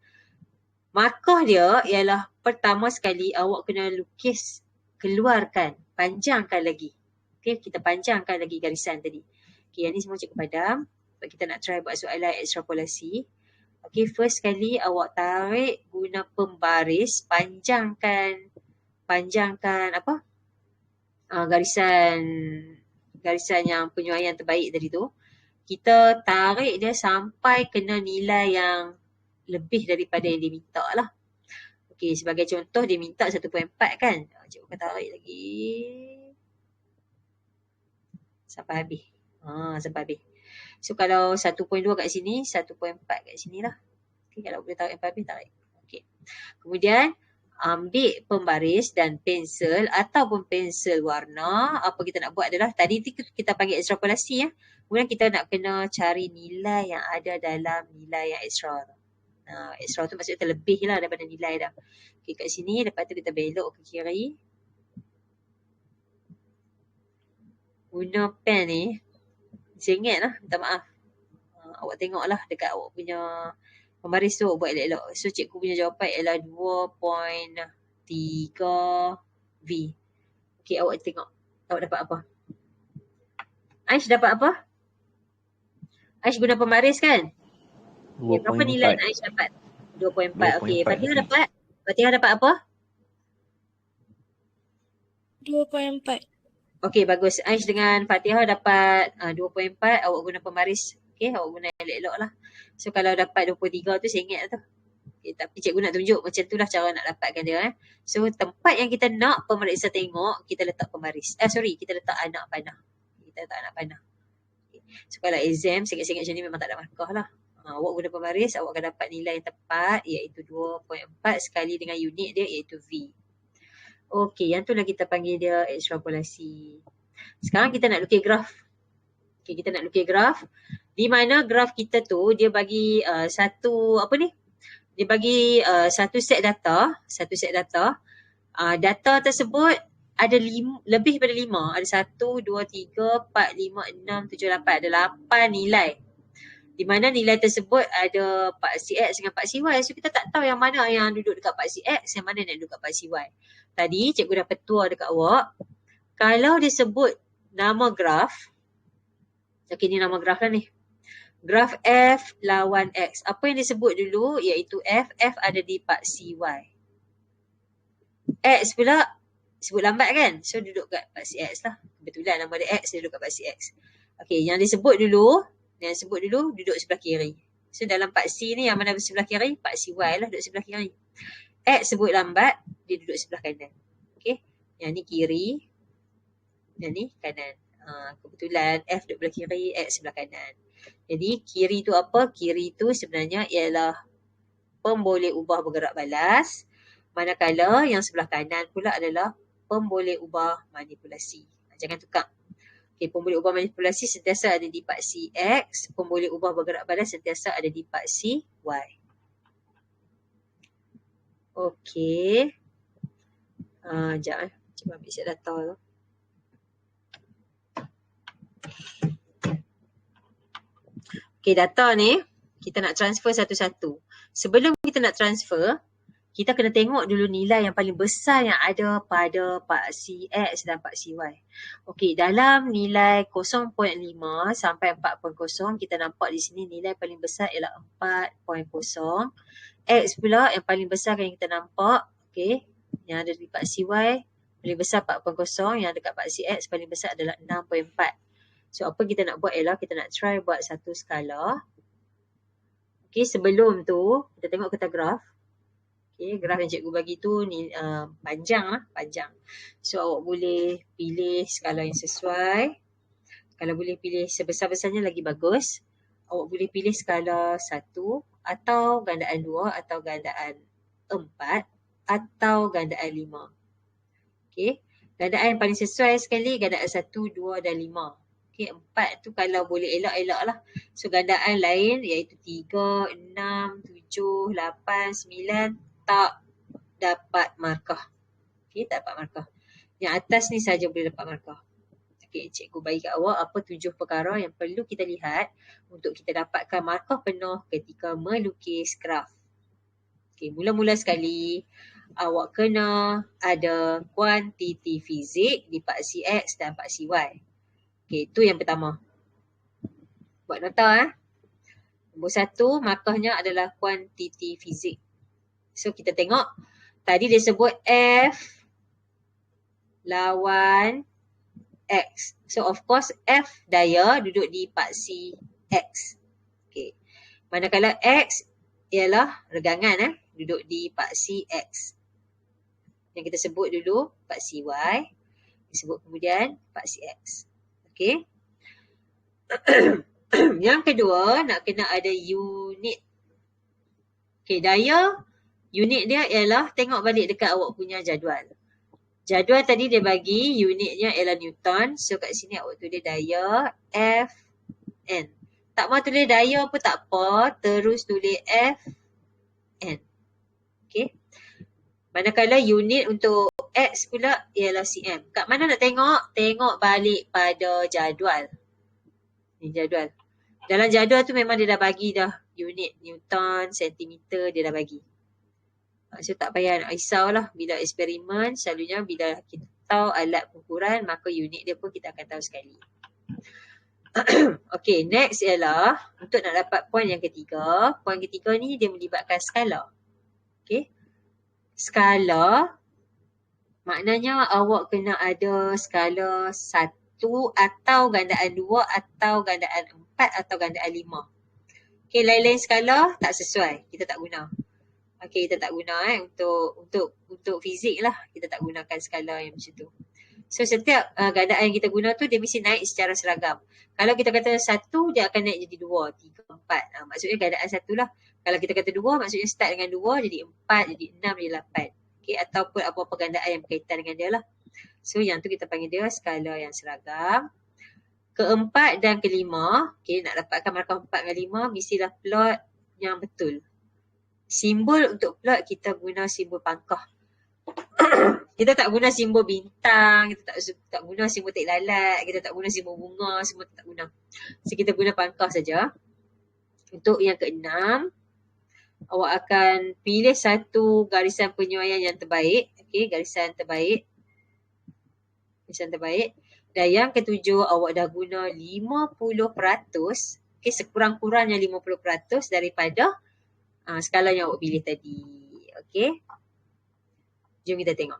Markah dia ialah pertama sekali awak kena lukis, keluarkan, panjangkan lagi. Okay, kita panjangkan lagi garisan tadi. Okay, yang ni semua cikgu padam. Sebab kita nak try buat soalan ekstrapolasi. Okay, first kali awak tarik guna pembaris, panjangkan apa? Garisan yang penyuaian terbaik tadi tu. Kita tarik dia sampai kena nilai yang lebih daripada yang dia minta lah. Okay, sebagai contoh dia minta 1.4 kan. Cikgu akan tarik lagi. Sampai habis. Sampai habis. So kalau 1.2 kat sini, 1.4 kat sini lah. Okay, kalau boleh tarik sampai habis, tarik. Okay. Kemudian, ambil pembaris dan pensel ataupun pensel warna. Apa kita nak buat adalah, tadi kita panggil ekstrapolasi ya. Kemudian kita nak kena cari nilai yang ada dalam nilai yang ekstra tu. Ekstra tu maksudnya terlebih lah daripada nilai dah. Okay, kat sini, lepas tu kita belok ke kiri. Guna pen ni, RM1 lah, minta maaf. Awak tengok lah dekat awak punya pembaris tu, buat elok-elok. So, cikgu punya jawapan ialah 2.3V. Okay, awak tengok. Awak dapat apa? Aish dapat apa? Aish guna pembaris kan? Okay, berapa nilai yang Aish dapat? 2.4. Okay, Fatihah dapat? Fatihah dapat apa? 2.4. Okay, bagus. Aish dengan Fatihah dapat 2.4. Awak guna pembaris. Okay, awak guna elok-elok lah. So, kalau dapat 23 tu RM1 tu. Okay, tapi cikgu nak tunjuk macam tu lah cara nak dapatkan dia. So, tempat yang kita nak pemeriksa tengok, kita letak pembaris. Kita letak anak panah. Kita letak anak panah. Okay. So, kalau exam, singkat-singkat macam ni memang tak ada markah lah. Awak guna pembaris, awak akan dapat nilai yang tepat iaitu 2.4 sekali dengan unit dia iaitu V. Okey, yang tu lah kita panggil dia ekstrapolasi. Sekarang kita nak lukis graf. Okey, kita nak lukis graf. Di mana graf kita tu dia bagi dia bagi satu set data. Data tersebut ada lebih daripada 5. Ada 1, 2, 3, 4, 5, 6, 7, 8. Ada 8 nilai. Di mana nilai tersebut ada paksi X dengan paksi Y. So, kita tak tahu yang mana yang duduk dekat paksi X, yang mana yang duduk dekat paksi Y. Tadi cikgu dah petua dekat awak. Kalau disebut nama graf, okey, ni nama graf lah ni. Graf F lawan X. Apa yang disebut dulu iaitu F. F ada di paksi Y. X pula sebut lambat kan? So, duduk kat paksi X lah. Kebetulan nama dia X, dia duduk kat paksi X. Okey, yang disebut dulu duduk sebelah kiri. So, dalam paksi ni yang mana sebelah kiri? Paksi Y lah duduk sebelah kiri. X sebut lambat, dia duduk sebelah kanan. Okey, yang ni kiri, yang ni kanan. Kebetulan F duduk sebelah kiri, X sebelah kanan. Jadi, kiri tu apa? Kiri tu sebenarnya ialah pemboleh ubah bergerak balas. Manakala yang sebelah kanan pula adalah pemboleh ubah manipulasi. Jangan tukar. Okay, pemboleh ubah manipulasi sentiasa ada di paksi X. Pemboleh ubah bergerak balas sentiasa ada di paksi Y. Okey. Sekejap Cuba ambil set data tu. Okey, data ni kita nak transfer satu-satu. Sebelum kita nak transfer, kita kena tengok dulu nilai yang paling besar yang ada pada paksi X dan paksi Y. Okey, dalam nilai 0.5 sampai 4.0, kita nampak di sini nilai paling besar ialah 4.0. X pula yang paling besar yang kita nampak, okey, yang ada di paksi Y, paling besar 4.0, yang dekat paksi X paling besar adalah 6.4. So, apa kita nak buat ialah kita nak try buat satu skala. Okey, sebelum tu, kita tengok kita graf. Okay, graf yang cikgu bagi tu ni panjang. So, awak boleh pilih skala yang sesuai. Kalau boleh pilih sebesar-besarnya lagi bagus. Awak boleh pilih skala 1 atau gandaan 2 atau gandaan 4 atau gandaan 5. Okay, gandaan yang paling sesuai sekali gandaan 1, 2 dan 5. Okay, 4 tu kalau boleh elak-elak lah. So, gandaan lain iaitu 3, 6, 7, 8, 9 tak dapat markah. Okay, tak dapat markah. Yang atas ni saja boleh dapat markah. Okay, cikgu bagi kat awak apa 7 perkara yang perlu kita lihat untuk kita dapatkan markah penuh ketika melukis graf. Okay, mula-mula sekali awak kena ada kuantiti fizik di paksi X dan paksi Y. Okay, itu yang pertama. Buat nota. Nombor 1, markahnya adalah kuantiti fizik. So, kita tengok. Tadi dia sebut F lawan X. So, of course, F daya duduk di paksi X. Okay. Manakala X ialah regangan, duduk di paksi X. Yang kita sebut dulu, paksi Y. Disebut kemudian, paksi X. Okay. Yang kedua, nak kena ada unit. Okay, daya Unit dia ialah tengok balik dekat awak punya jadual. Jadual tadi dia bagi unitnya ialah Newton. So kat sini awak tulis daya Fn. Tak mahu tulis daya pun tak apa. Terus tulis Fn. Okay. Manakala unit untuk X pula ialah cm. Kat mana nak tengok? Tengok balik pada jadual. Ni jadual. Dalam jadual tu memang dia dah bagi dah unit Newton, sentimeter dia dah bagi. So tak payah nak risaulah. Bila eksperimen, selalunya bila kita tahu alat pengukuran, maka unit dia pun kita akan tahu sekali. Okay, next ialah untuk nak dapat poin yang ketiga. Poin ketiga ni dia melibatkan skala. Okay. Skala, maknanya awak kena ada skala 1 atau gandaan 2 atau gandaan 4 atau gandaan 5. Okay, lain-lain skala tak sesuai. Kita tak guna. Okay, kita tak guna untuk fizik lah. Kita tak gunakan skala yang macam tu. So setiap gandaan yang kita guna tu dia mesti naik secara seragam. Kalau kita kata 1, dia akan naik jadi 2, 3, 4. Maksudnya gandaan 1 lah. Kalau kita kata 2, maksudnya start dengan 2, jadi 4, jadi 6, jadi 8. Okay, ataupun apa-apa gandaan yang berkaitan dengan dia lah. So yang tu kita panggil dia skala yang seragam. Keempat dan kelima, okay, nak dapatkan markah 4 dan 5, mestilah plot yang betul. Simbol untuk plot kita guna simbol pangkah. Kita tak guna simbol bintang, kita tak guna simbol tek lalat, kita tak guna simbol bunga, semua tak guna. So kita guna pangkah saja. Untuk yang keenam, awak akan pilih satu garisan penyuaian yang terbaik. Okay, garisan terbaik. Garisan terbaik. Dan yang ketujuh, awak dah guna 50%. Okay, sekurang-kurangnya 50% daripada skala yang awak pilih tadi. Okay. Jom kita tengok.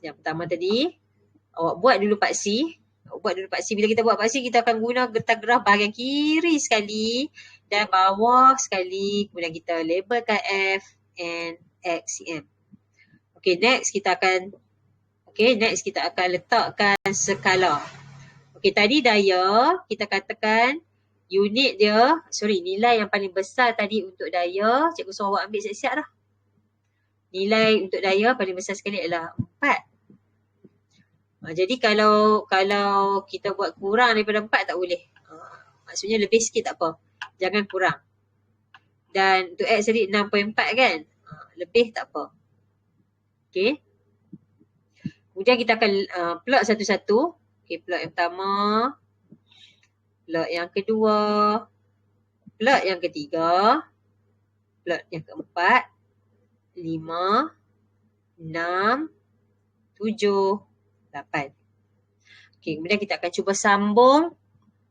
Yang pertama tadi, awak buat dulu paksi. Bila kita buat paksi, kita akan guna getah graf bahagian kiri sekali dan bawah sekali. Kemudian kita labelkan F, N, X, cm. Okay, next kita akan letakkan skala. Okay, tadi daya, kita katakan unit dia, nilai yang paling besar tadi untuk daya, cikgu suruh awak ambil siap-siap dah. Nilai untuk daya paling besar sekali adalah 4. Jadi kalau kita buat kurang daripada 4 tak boleh. Maksudnya lebih sikit tak apa. Jangan kurang. Dan untuk X tadi 6.4 kan? Lebih tak apa. Okay. Kemudian kita akan plot satu-satu. Okay, plot yang pertama. Plot yang kedua. Plot yang ketiga. Plot yang keempat. 5, 6, 7, 8. Okay, kemudian kita akan cuba sambung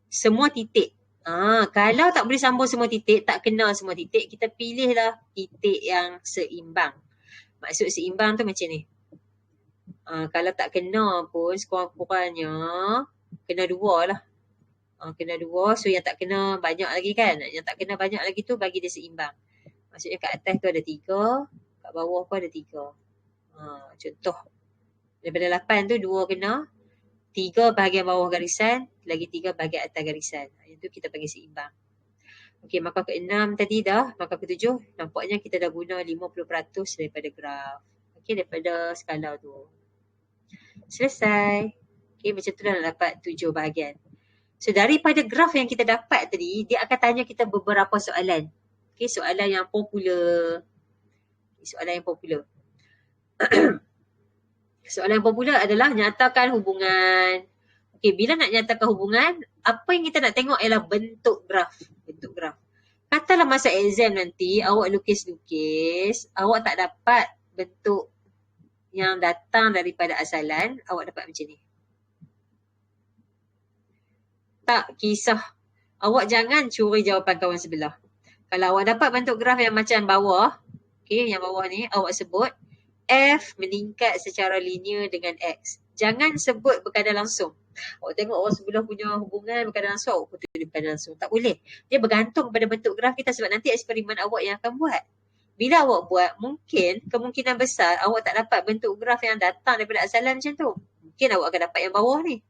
semua titik. Kalau tak boleh sambung semua titik, tak kena semua titik, kita pilihlah titik yang seimbang. Maksud seimbang tu macam ni. Kalau tak kena pun sekurang-kurangnya kena 2 lah. Kena 2, so yang tak kena banyak lagi kan. Yang tak kena banyak lagi tu bagi dia seimbang. Maksudnya kat atas tu ada 3, kat bawah pun ada 3. Contoh. Daripada 8 tu 2 kena, 3 bahagian bawah garisan, lagi 3 bahagian atas garisan. Itu kita panggil seimbang. Okey, maka ke-6 tadi dah, maka ke-7 nampaknya kita dah guna 50% daripada graf. Okey, daripada skala tu. Selesai. Okey, macam tu dah nak dapat 7 bahagian. So daripada graf yang kita dapat tadi, dia akan tanya kita beberapa soalan. Okey, soalan yang popular. Soalan yang popular adalah nyatakan hubungan. Okey, bila nak nyatakan hubungan, apa yang kita nak tengok ialah bentuk graf. Katalah masa exam nanti, awak lukis-lukis, awak tak dapat bentuk yang datang daripada asalan, awak dapat macam ni. Tak kisah. Awak jangan curi jawapan kawan sebelah. Kalau awak dapat bentuk graf yang macam bawah, okey, yang bawah ni, awak sebut F meningkat secara linear dengan X. Jangan sebut berkaitan langsung. Awak tengok orang sebelah punya hubungan berkaitan langsung, awak pun tulis berkaitan langsung. Tak boleh. Dia bergantung pada bentuk graf kita sebab nanti eksperimen awak yang akan buat. Bila awak buat, kemungkinan besar awak tak dapat bentuk graf yang datang daripada asalan macam tu. Mungkin awak akan dapat yang bawah ni.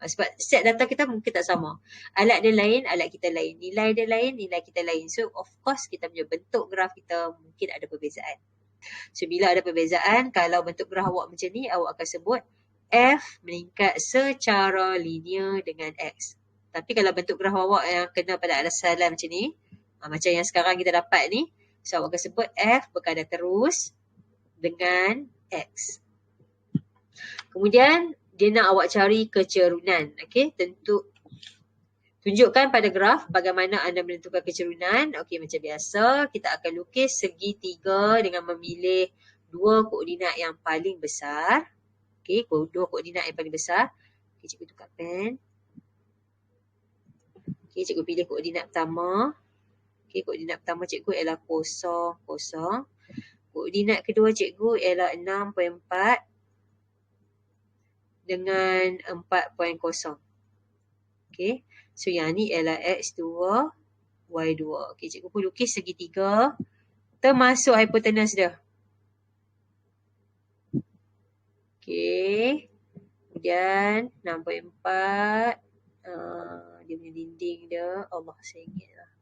Sebab set data kita mungkin tak sama. Alat dia lain, alat kita lain. Nilai dia lain, nilai kita lain. So of course kita punya bentuk graf kita mungkin ada perbezaan. So bila ada perbezaan, kalau bentuk graf awak macam ni, awak akan sebut F meningkat secara linear dengan X. Tapi kalau bentuk graf awak yang kena pada alasan macam ni, macam yang sekarang kita dapat ni, so awak akan sebut F berkadar terus dengan X. Kemudian dia nak awak cari kecerunan. Okey, tunjukkan pada graf bagaimana anda menentukan kecerunan. Okey, macam biasa kita akan lukis segitiga dengan memilih dua koordinat yang paling besar. Okey, dua koordinat yang paling besar. Okey, cikgu tukar pen. Okey, cikgu pilih koordinat pertama. Okey, koordinat pertama cikgu ialah 0, 0. Koordinat kedua cikgu ialah 6.4 dengan 4.0. Okey, so yang ni ialah X2, Y2. Okey, cikgu pun lukis segitiga termasuk hipotenus dia. Okey, kemudian 6.4, dia punya dinding dia, Allah saya ingat lah.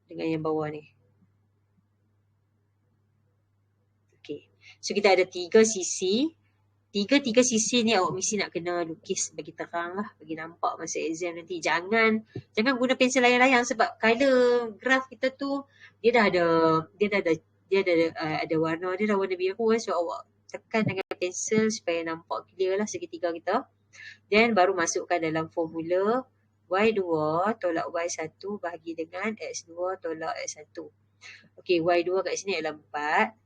Dengan yang bawah ni. Okey, so kita ada 3 sisi. Tiga sisi ni awak mesti nak kena lukis bagi terang lah, bagi nampak masa exam nanti. Jangan guna pensel layang-layang sebab color graf kita tu dia dah ada warna, dia dah warna biru. So awak tekan dengan pensel supaya nampak clear lah segitiga kita. Dan baru masukkan dalam formula Y2 tolak Y1 bahagi dengan X2 tolak X1. Okey, Y2 kat sini adalah 4.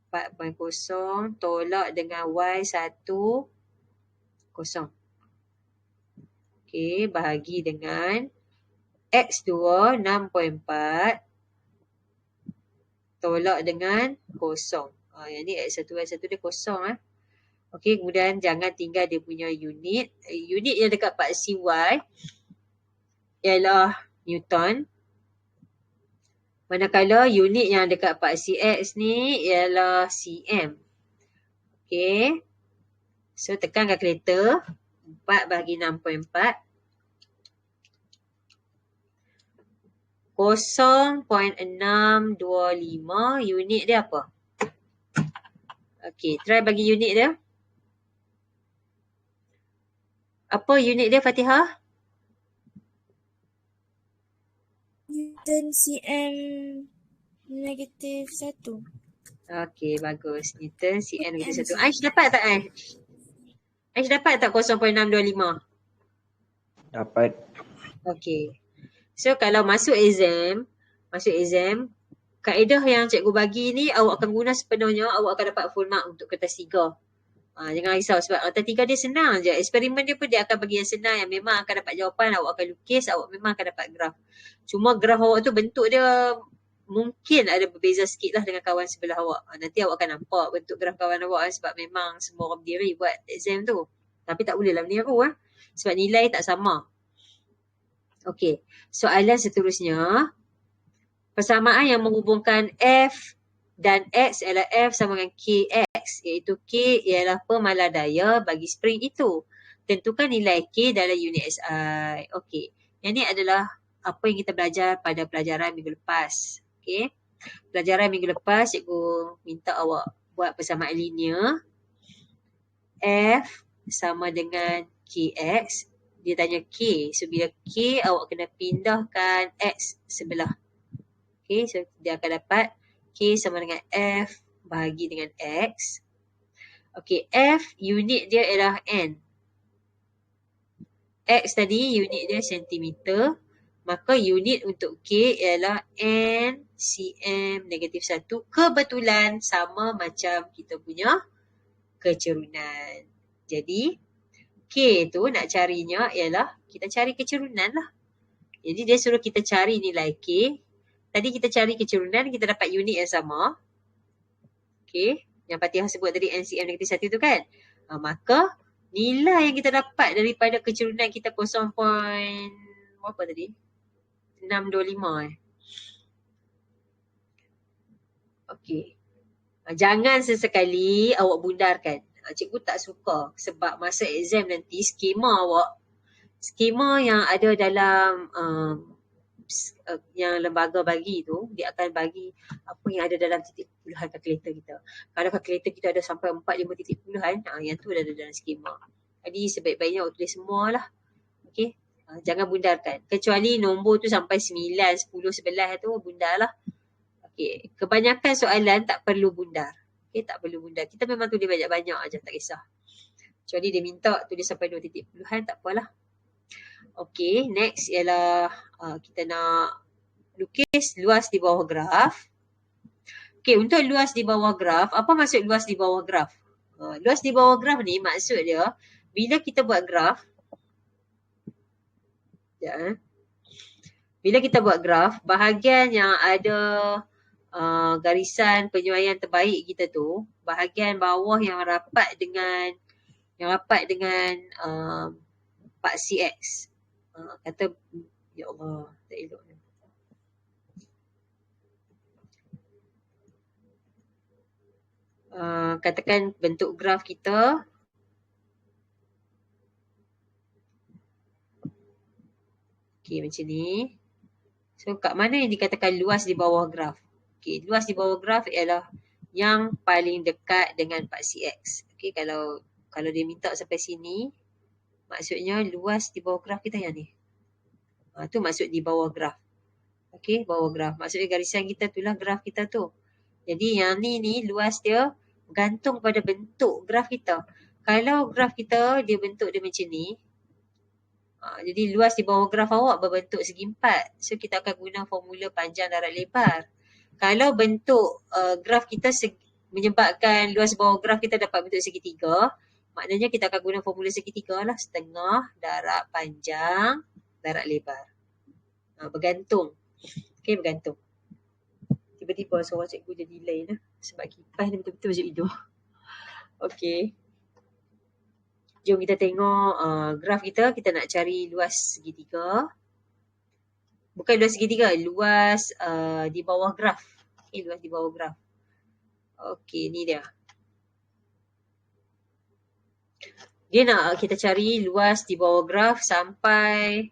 4.0 tolak dengan Y1 0. Okey, bahagi dengan X2 6.4 tolak dengan 0. Yang ni X1 dia kosong. Okey, kemudian jangan tinggal dia punya unit. Unit yang dekat paksi Y ialah Newton. Manakala unit yang dekat paksi X ni ialah cm. Okey. So tekan kalkulator. 4 bahagi 6.4. 0.625. Unit dia apa? Okey, try bagi unit dia. Apa unit dia, Fatihah? Newton cm negatif 1. Okey, bagus. Newton cm negatif 1. Aish dapat tak, Aish? Aish dapat tak 0.625? Dapat. Okey. So kalau masuk exam, kaedah yang cikgu bagi ni awak akan guna sepenuhnya, awak akan dapat full mark untuk kertas 3. Jangan risau sebab kertas 3 dia senang je. Eksperimen dia pun dia akan bagi yang senang yang memang akan dapat jawapan, awak akan lukis, awak memang akan dapat graf. Cuma graf awak tu bentuk dia mungkin ada berbeza sikit lah dengan kawan sebelah awak. Nanti awak akan nampak bentuk graf kawan awak sebab memang semua orang berdiri buat exam tu. Tapi tak bolehlah meniru sebab nilai tak sama. Okey, soalan seterusnya. Persamaan yang menghubungkan F dan X ialah F sama dengan KX, iaitu K ialah pemaladaya bagi spring itu. Tentukan nilai K dalam unit SI. Okey, yang ni adalah apa yang kita belajar pada pelajaran minggu lepas. Okey, pelajaran minggu lepas cikgu minta awak buat persamaan linear. F sama dengan KX. Dia tanya K. So bila K awak kena pindahkan X sebelah. Okay, so dia akan dapat K sama dengan F bahagi dengan X. Okay, F unit dia ialah N. X tadi unit dia sentimeter. Maka unit untuk K ialah N cm negatif 1. Kebetulan sama macam kita punya kecerunan. Jadi K tu nak carinya ialah kita cari kecerunan lah. Jadi dia suruh kita cari nilai K. Tadi kita cari kecerunan, kita dapat unit yang sama. Okey, yang Fatihah sebut tadi NCM negatif 1 tu kan. Maka nilai yang kita dapat daripada kecerunan kita 0. Berapa tadi? 625. Okey. Jangan sesekali awak bundarkan. Cikgu tak suka sebab masa exam nanti skema yang ada dalam yang lembaga bagi tu, dia akan bagi apa yang ada dalam titik puluhan kalkulator kita. Kalau kalkulator kita ada sampai 4-5 titik puluhan, yang tu dah ada dalam skema. Jadi sebaik-baiknya awak tulis semua lah. Okay. Jangan bundarkan. Kecuali nombor tu sampai 9, 10, 11 tu bundar lah. Okay. Kebanyakan soalan tak perlu bundar. Okay, tak perlu bundar. Kita memang tulis banyak-banyak aja, tak kisah. Kecuali dia minta tulis sampai 2 titik puluhan, tak apalah. Okay, next ialah kita nak lukis luas di bawah graf. Okay, untuk luas di bawah graf, apa maksud luas di bawah graf? Luas di bawah graf ni maksud dia, bila kita buat graf, bila kita buat graf, bahagian yang ada garisan penyuaian terbaik kita tu, bahagian bawah yang rapat dengan Pak CX. Kata, ya Allah, tak elok ni. Katakan bentuk graf kita. Okay, macam ni. So, kat mana yang dikatakan luas di bawah graf? Okay, luas di bawah graf ialah yang paling dekat dengan Pak CX. Okay, kalau dia minta sampai sini, maksudnya luas di bawah graf kita yang ni. Tu maksud di bawah graf. Okay, bawah graf. Maksudnya garisan kita tu lah graf kita tu. Jadi yang ni luas dia bergantung pada bentuk graf kita. Kalau graf kita dia bentuk dia macam ni, jadi luas di bawah graf awak berbentuk segi empat. So kita akan guna formula panjang darat lebar. Kalau bentuk graf kita menyebabkan luas bawah graf kita dapat bentuk segitiga, maknanya kita akan guna formula segitiga lah. Setengah darat panjang darat lebar. Bergantung. Okay, bergantung. Tiba-tiba suara cikgu jadi lain lah. Sebab kipas ni betul-betul macam itu. Okay. Jom kita tengok graf kita. Kita nak cari luas segitiga. Bukan luas segitiga. Luas di bawah graf. Okay, luas di bawah graf. Okay, ni dia. Dia nak kita cari luas di bawah graf sampai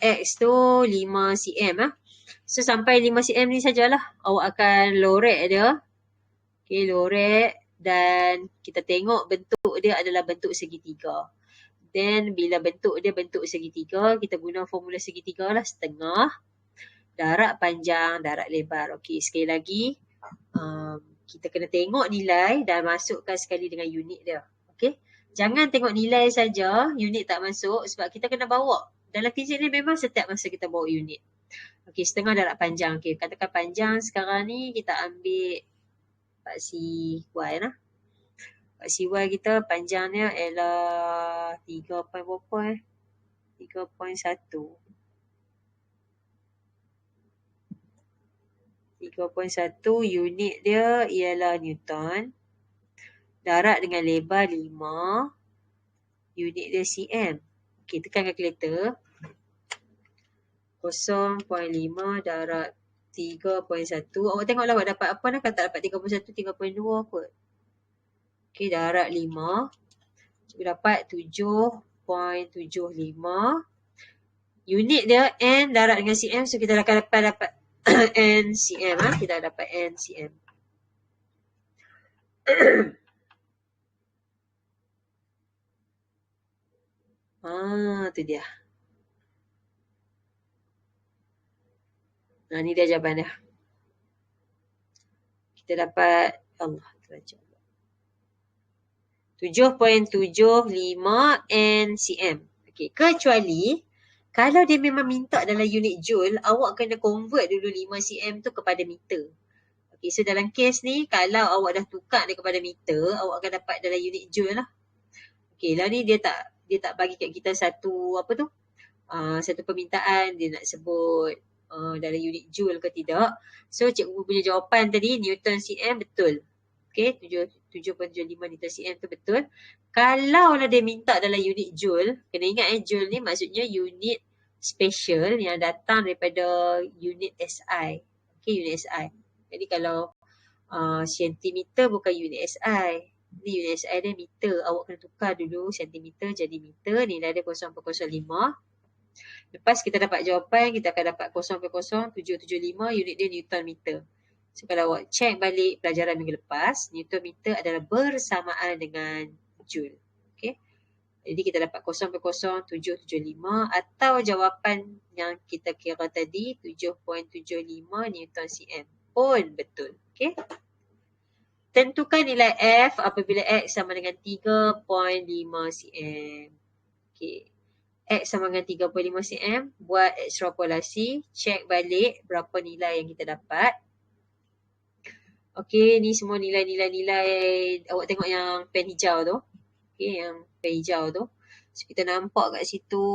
X tu 5 cm lah. So sampai 5 cm ni sajalah. Awak akan lorek dia. Okay, lorek. Dan kita tengok bentuk dia adalah bentuk segitiga. Then bila bentuk dia bentuk segitiga, kita guna formula segitiga lah. Setengah darat panjang darat lebar. Okay, sekali lagi. Kita kena tengok nilai dan masukkan sekali dengan unit dia. Okay. Jangan tengok nilai saja, unit tak masuk sebab kita kena bawa. Dalam kejap ni memang setiap masa kita bawa unit. Okey, setengah darat panjang. Okey, katakan panjang sekarang ni kita ambil Pak CY lah. Pak CY kita panjangnya ialah 3 point berapa 3.1. 3.1 unit dia ialah Newton. Darat dengan lebar 5. Unit dia cm. Okey, tekan kalkulator. 0.5 darat 3.1. Awak tengoklah awak dapat apa nak. Kalau tak dapat 3.1, 3.2 kot. Okey, darat 5. Cuba dapat 7.75. Unit dia N darat dengan cm. So kita akan dapat N cm. Kita dapat N cm. Tu dia. Ni dia jawapan dia. Kita dapat Allah terajak 7.75 NCM. Okey, kecuali kalau dia memang minta dalam unit joule, awak kena convert dulu 5 cm tu kepada meter. Okey, so dalam kes ni kalau awak dah tukar dia kepada meter, awak akan dapat dalam unit joule lah. Okey, lah ni dia tak bagi kat kita satu satu permintaan dia nak sebut dalam unit joule ke tidak. So cikgu punya jawapan tadi Newton cm betul. Okey, 7.75 Newton cm tu betul. Kalau lah dia minta dalam unit joule, kena ingat joule ni maksudnya unit special yang datang daripada unit SI. Okey, unit SI. Jadi kalau sentimeter bukan unit SI. Ni unit SI dia meter. Awak kena tukar dulu sentimeter jadi meter. Nilai dia 0.05. Lepas kita dapat jawapan, kita akan dapat 0.0775 unit dia Newton meter. So kalau awak check balik pelajaran minggu lepas, Newton meter adalah bersamaan dengan Joule. Okay. Jadi kita dapat 0.0775 atau jawapan yang kita kira tadi 7.75 Newton cm pun betul. Okay. Tentukan nilai F apabila X sama dengan 3.5 cm. Okay. X sama dengan 3.5 cm, buat ekstrapolasi, check balik berapa nilai yang kita dapat. Okey, ni semua nilai-nilai, awak tengok yang pen hijau tu. Okey, yang pen hijau tu. So, kita nampak kat situ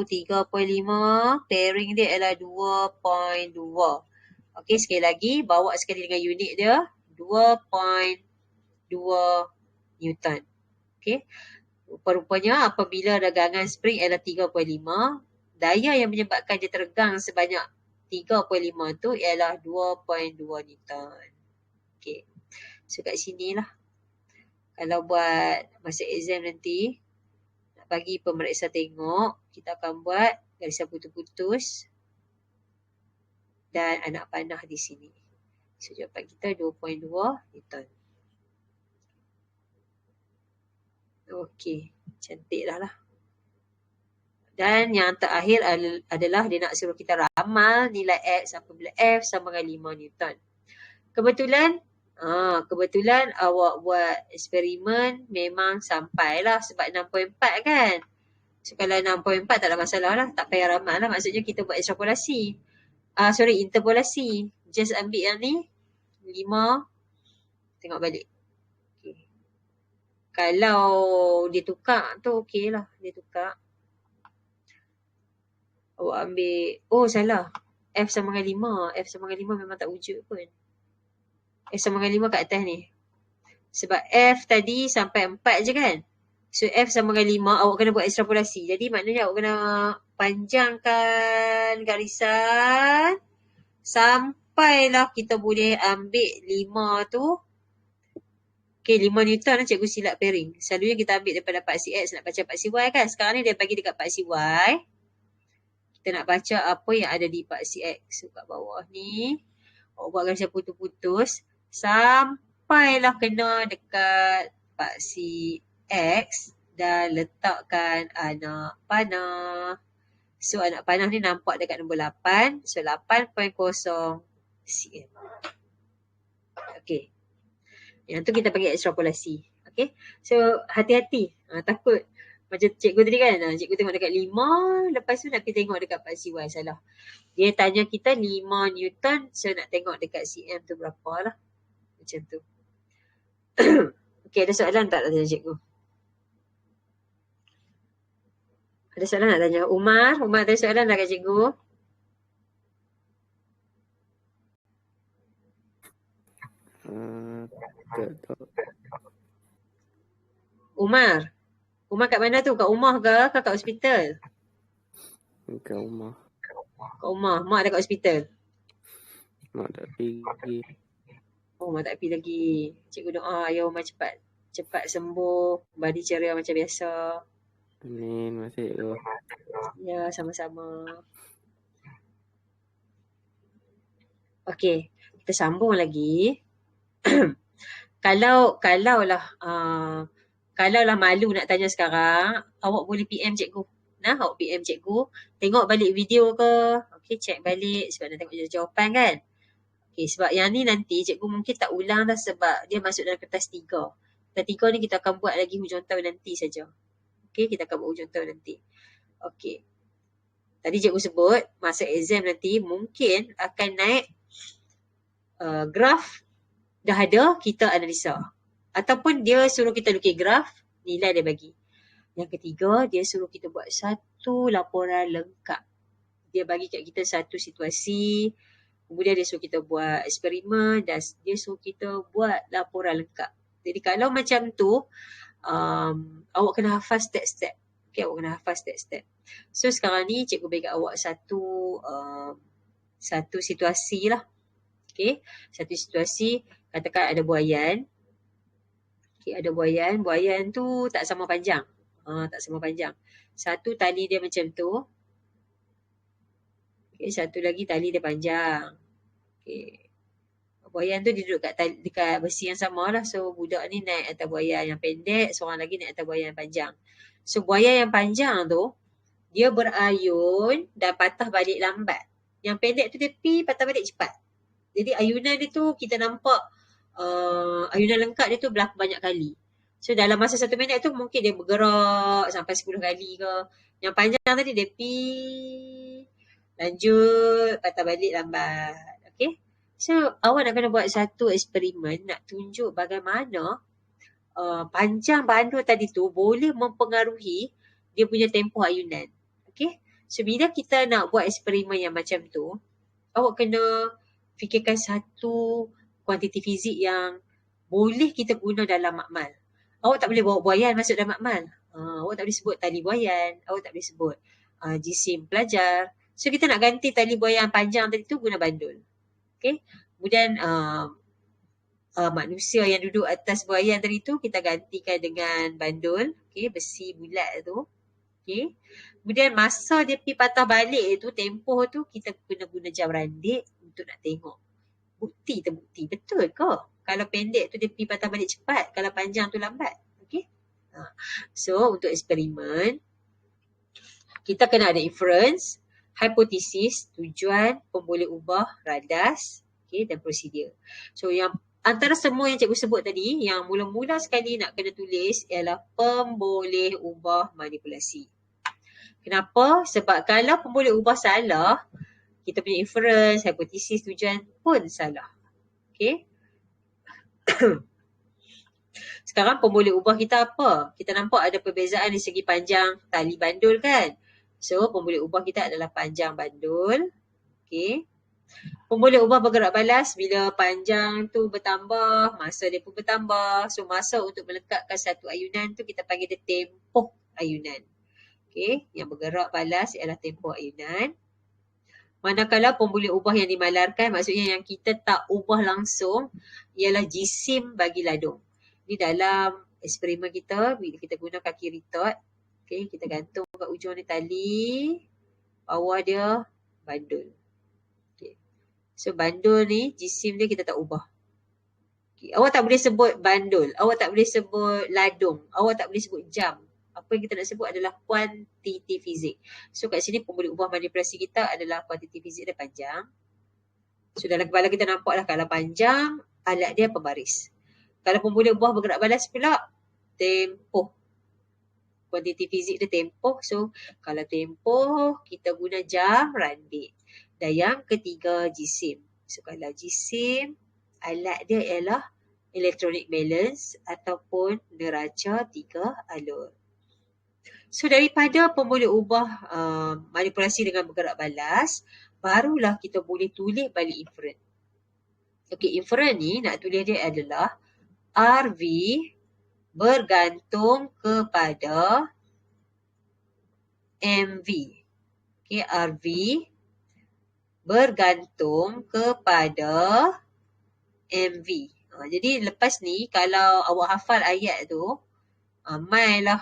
3.5, pairing dia adalah 2.2. Okey, sekali lagi, bawa sekali dengan unit dia, 2.2 Newton. Okey. Rupanya apabila dagangan spring adalah 3.5, daya yang menyebabkan dia tergang sebanyak 3.5 tu ialah 2.2 Newton. Okey. So kat sinilah. Kalau buat masa exam nanti, nak bagi pemeriksa tengok, kita akan buat garisan putus-putus dan anak panah di sini. So jawapan kita 2.2 Newton. Okey, cantik dah lah. Dan yang terakhir adalah dia nak suruh kita ramal nilai X apabila F sama dengan 5 Newton. Kebetulan awak buat eksperimen memang sampailah sebab 6.4 kan. So kalau 6.4 tak ada masalah lah, tak payah ramal lah. Maksudnya kita buat ekstrapolasi. Interpolasi. Just ambil yang ni, 5, tengok balik. Kalau dia tukar tu okey lah. Dia tukar. Awak ambil. Salah. F sama dengan 5. F sama dengan 5 memang tak wujud pun. F sama dengan 5 kat atas ni. Sebab F tadi sampai 4 je kan. So F sama dengan 5. Awak kena buat ekstrapolasi. Jadi maknanya awak kena panjangkan garisan. Sampailah kita boleh ambil 5 tu. Okay, 5 Newton lah cikgu silap pairing. Selalunya kita ambil daripada paksi X nak baca paksi Y kan. Sekarang ni dia bagi dekat paksi Y. Kita nak baca apa yang ada di paksi X. So kat bawah ni, awak buat garisan putus-putus. Sampailah kena dekat paksi X dan letakkan anak panah. So anak panah ni nampak dekat nombor 8. So 8.0 cm. Okay. Yang tu kita panggil ekstrapolasi. Okay. So hati-hati. Takut. Macam cikgu tadi kan. Cikgu tengok dekat 5. Lepas tu nak pergi tengok dekat paksi Y. Salah. Dia tanya kita 5 Newton. So nak tengok dekat cm tu berapa lah. Macam tu. Okay, ada soalan tak nak tanya cikgu? Ada soalan nak tanya? Umar ada soalan tak kat cikgu? Umar kat mana tu? Kat rumah ke kat hospital? Kat rumah. Kat rumah. Mak ada kat hospital? Mak tak pergi. Mak tak pergi lagi. Cikgu doa ayah Umar cepat sembuh. Badi ceria macam biasa. Amin. Masih tu. Ya, sama-sama. Okey, kita sambung lagi. Kalau lah malu nak tanya sekarang, awak boleh PM cikgu. Awak PM cikgu, tengok balik video ke. Okey, check balik sebab nak tengok jawapan kan. Okey, sebab yang ni nanti cikgu mungkin tak ulang dah sebab dia masuk dalam kertas 3. Kertas 3 ni kita akan buat lagi hujung tahun nanti saja. Okey, kita akan buat hujung tahun nanti. Okey. Tadi cikgu sebut masa exam nanti mungkin akan naik graf dah ada, kita analisa. Ataupun dia suruh kita lukis graf, nilai dia bagi. Yang ketiga, dia suruh kita buat satu laporan lengkap. Dia bagi kat kita satu situasi, kemudian dia suruh kita buat eksperimen dan dia suruh kita buat laporan lengkap. Jadi kalau macam tu, awak kena hafal step-step. Okay, awak kena hafal step-step. So sekarang ni cikgu bagi kat awak satu situasi lah. Okay, satu situasi, katakan ada buaian. Okay, ada buaian. Buaian tu tak sama panjang. Tak sama panjang. Satu tali dia macam tu. Okay, satu lagi tali dia panjang. Okay. Buayan tu dia duduk dekat besi yang sama lah. So, budak ni naik atas buaya yang pendek, seorang lagi naik atas buaya yang panjang. So, buaya yang panjang tu, dia berayun dan patah balik lambat. Yang pendek tu dia patah balik cepat. Jadi, ayunan dia tu kita nampak ayunan lengkap dia tu berlaku banyak kali. So, dalam masa 1 minit tu mungkin dia bergerak sampai 10 kali ke. Yang panjang tadi dia lanjut, patah balik lambat. Okay. So, awak nak kena buat satu eksperimen nak tunjuk bagaimana panjang bandul tadi tu boleh mempengaruhi dia punya tempoh ayunan. Okay. So, bila kita nak buat eksperimen yang macam tu, awak kena fikirkan satu kuantiti fizik yang boleh kita guna dalam makmal. Awak tak boleh bawa buayan masuk dalam makmal. Awak tak boleh sebut tali buayan. Awak tak boleh sebut jisim pelajar. So, kita nak ganti tali buayan panjang tadi tu guna bandul. Okay. Kemudian manusia yang duduk atas buayan tadi tu kita gantikan dengan bandul. Okay. Besi bulat tu. Okay. Kemudian masa dia pergi patah balik tu, tempoh tu kita guna jam randik untuk nak tengok. Terbukti. Betul ke? Kalau pendek tu dia pergi patah balik cepat. Kalau panjang tu lambat. Okay. So, untuk eksperimen, kita kena ada inference, hipotesis, tujuan, pemboleh ubah, radas, okay, dan prosedur. So, yang antara semua yang cikgu sebut tadi, yang mula-mula sekali nak kena tulis ialah pemboleh ubah manipulasi. Kenapa? Sebab kalau pemboleh ubah salah, kita punya inference, hipotesis, tujuan pun salah. Okay. Sekarang pemboleh ubah kita apa? Kita nampak ada perbezaan di segi panjang tali bandul kan? So, pemboleh ubah kita adalah panjang bandul. Okay. Pemboleh ubah bergerak balas bila panjang tu bertambah, masa dia pun bertambah. So, masa untuk melekatkan satu ayunan tu kita panggil dia tempoh ayunan. Okay. Yang bergerak balas ialah tempoh ayunan. Manakala pemboleh ubah yang dimalarkan, maksudnya yang kita tak ubah langsung, ialah jisim bagi ladung. Ini dalam eksperimen kita, bila kita guna kaki retort, okay, kita gantung kat ujung ni tali, bawah dia bandul. Okay. So bandul ni, jisim dia kita tak ubah. Okay. Awak tak boleh sebut bandul, awak tak boleh sebut ladung, awak tak boleh sebut jam. Apa yang kita nak sebut adalah kuantiti fizik. So kat sini pemboleh ubah manipulasi kita adalah kuantiti fizik dia panjang. So dalam kepala kita nampaklah kalau panjang, alat dia pembaris. Kalau pemboleh ubah bergerak balas pula, tempoh. Kuantiti fizik dia tempoh. So kalau tempoh, kita guna jam randik. Dan yang ketiga, jisim. So kalau jisim, alat dia ialah electronic balance ataupun neraca 3 alur. So daripada pemboleh ubah manipulasi dengan bergerak balas, barulah kita boleh tulis balik infrared. Okey, infrared ni nak tulis dia adalah RV bergantung kepada MV. Okey, RV bergantung kepada MV. Jadi lepas ni kalau awak hafal ayat tu, mailah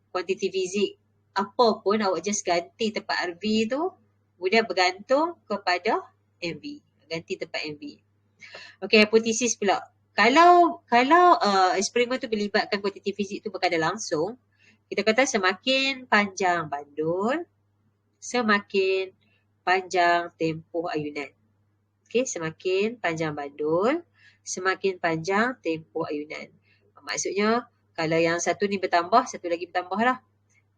kuantiti fizik apa pun awak just ganti tempat RV tu, kemudian bergantung kepada MV. Ganti tempat MV. Okey, hipotesis pula. Kalau eksperimen tu melibatkan kuantiti fizik tu berkadar langsung, kita kata semakin panjang bandul, semakin panjang tempoh ayunan. Okey, semakin panjang bandul, semakin panjang tempoh ayunan. Maksudnya, kalau yang satu ni bertambah, satu lagi bertambah lah.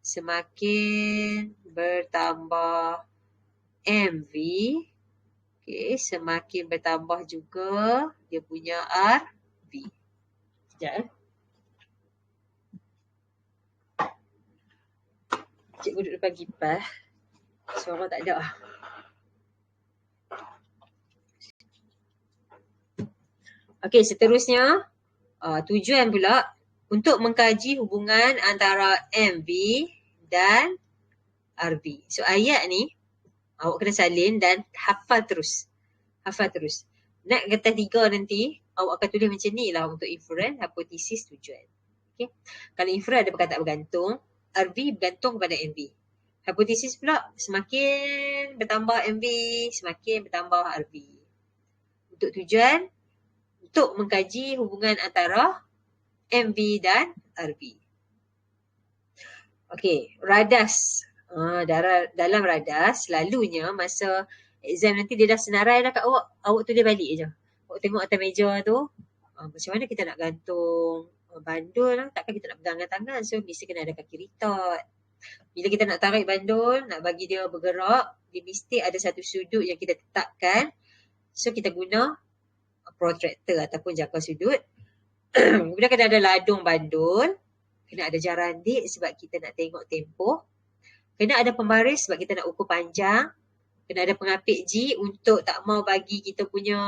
Semakin bertambah MV, okay, semakin bertambah juga dia punya RV. Sekejap. Cikgu duduk depan kipas. Suara tak ada. Okey, seterusnya tujuan pula untuk mengkaji hubungan antara MV dan RV. So ayat ni awak kena salin dan hafal terus. Hafal terus. Nak kertas 3 nanti awak akan tulis macam ni lah untuk inference, hipotesis, tujuan. Okay. Kalau inference ada perkataan bergantung, RV bergantung kepada MV. Hipotesis pula, semakin bertambah MV, semakin bertambah RV. Untuk tujuan, untuk mengkaji hubungan antara MV dan RV. Okey, radas. Dalam radas, selalunya masa exam nanti dia dah senarai dah kat awak. Awak tulis balik je. Awak tengok atas meja tu, macam mana kita nak gantung bandul lah. Takkan kita nak pegang dengan tangan. So, mesti kena ada kaki ritot. Bila kita nak tarik bandul, nak bagi dia bergerak, dia mesti ada satu sudut yang kita tetapkan. So, kita guna protractor ataupun jangka sudut. Kemudian kena ada ladung bandul. Kena ada jarandik sebab kita nak tengok tempoh. Kena ada pembaris sebab kita nak ukur panjang. Kena ada pengapit G untuk tak mau bagi kita punya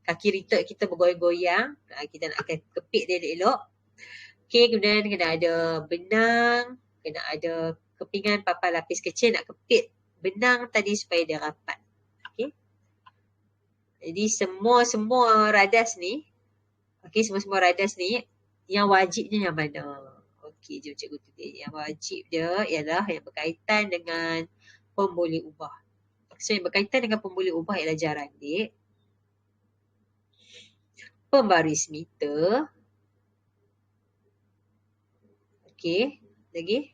kaki ritot kita bergoyang-goyang. Kita nak akan kepit dia elok. Okey, kemudian kena ada benang. Kena ada kepingan papan lapis kecil nak kepit benang tadi supaya dia rapat. Okey. Jadi semua radas ni, semua radas ni, yang wajibnya yang mana? Okey, jom cikgu tulis. Yang wajib dia ialah yang berkaitan dengan pemboleh ubah. So, yang berkaitan dengan pemboleh ubah ialah jarandik, pembaris meter. Okey, lagi.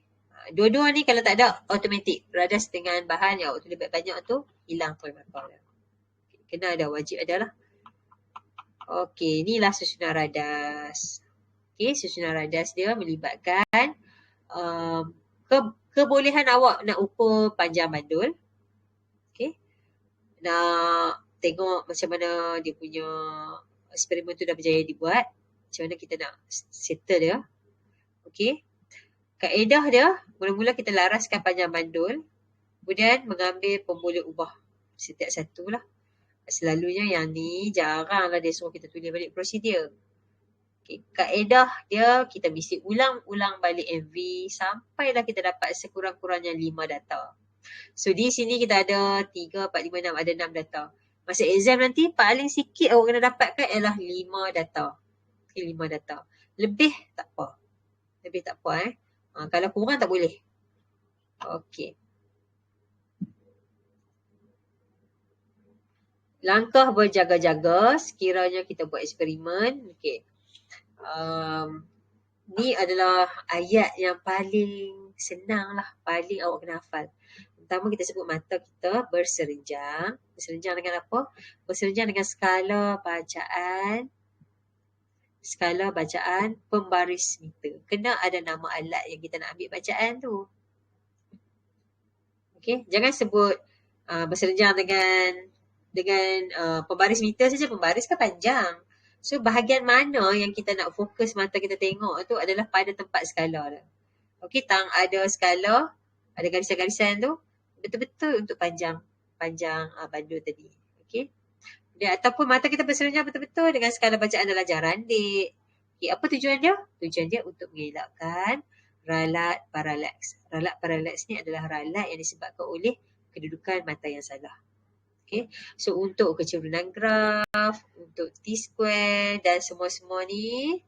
Dua-dua ni kalau tak ada, automatik. Radas dengan bahan yang awak tulis banyak tu, hilang point markah dia. Kena ada, wajib adalah. Okey, inilah susunan radas. Okey, susunan radas dia melibatkan kebolehan awak nak ukur panjang bandul. Okey. Nak tengok macam mana dia punya eksperimen tu dah berjaya dibuat. Macam mana kita nak settle dia. Okey. Kaedah dia, mula-mula kita laraskan panjang bandul. Kemudian mengambil pemboleh ubah setiap satu lah. Selalunya yang ni jaranglah dia suruh kita tulis balik prosedur. Okay. Kaedah dia, kita mesti ulang-ulang balik MV sampailah kita dapat sekurang-kurangnya 5 data. So di sini kita ada 3, 4, 5, 6, ada 6 data. Masa exam nanti paling sikit awak kena dapatkan ialah 5 data. Okay, 5 data. Lebih tak apa. Kalau kurang tak boleh. Okey. Langkah berjaga-jaga sekiranya kita buat eksperimen. Okey. Ni adalah ayat yang paling senang lah. Paling awak kena hafal. Pertama kita sebut mata kita berserenjang. Berserenjang dengan apa? Berserenjang dengan skala bacaan pembaris meter. Kena ada nama alat yang kita nak ambil bacaan tu. Okey, jangan sebut berserenjang dengan pembaris meter saja. Pembaris kan panjang. So bahagian mana yang kita nak fokus mata kita tengok tu adalah pada tempat skala tu. Okey, ada skala, ada garisan-garisan tu betul-betul untuk panjang bandul tadi. Okey. Ataupun mata kita berserenjang betul-betul dengan skala bacaan adalah jarandik. Okay, apa tujuan dia? Tujuan dia untuk mengelakkan ralat paralaks. Ralat paralaks ni adalah ralat yang disebabkan oleh kedudukan mata yang salah. Okay. So untuk kecerunan graf, untuk T-square dan semua-semua ni,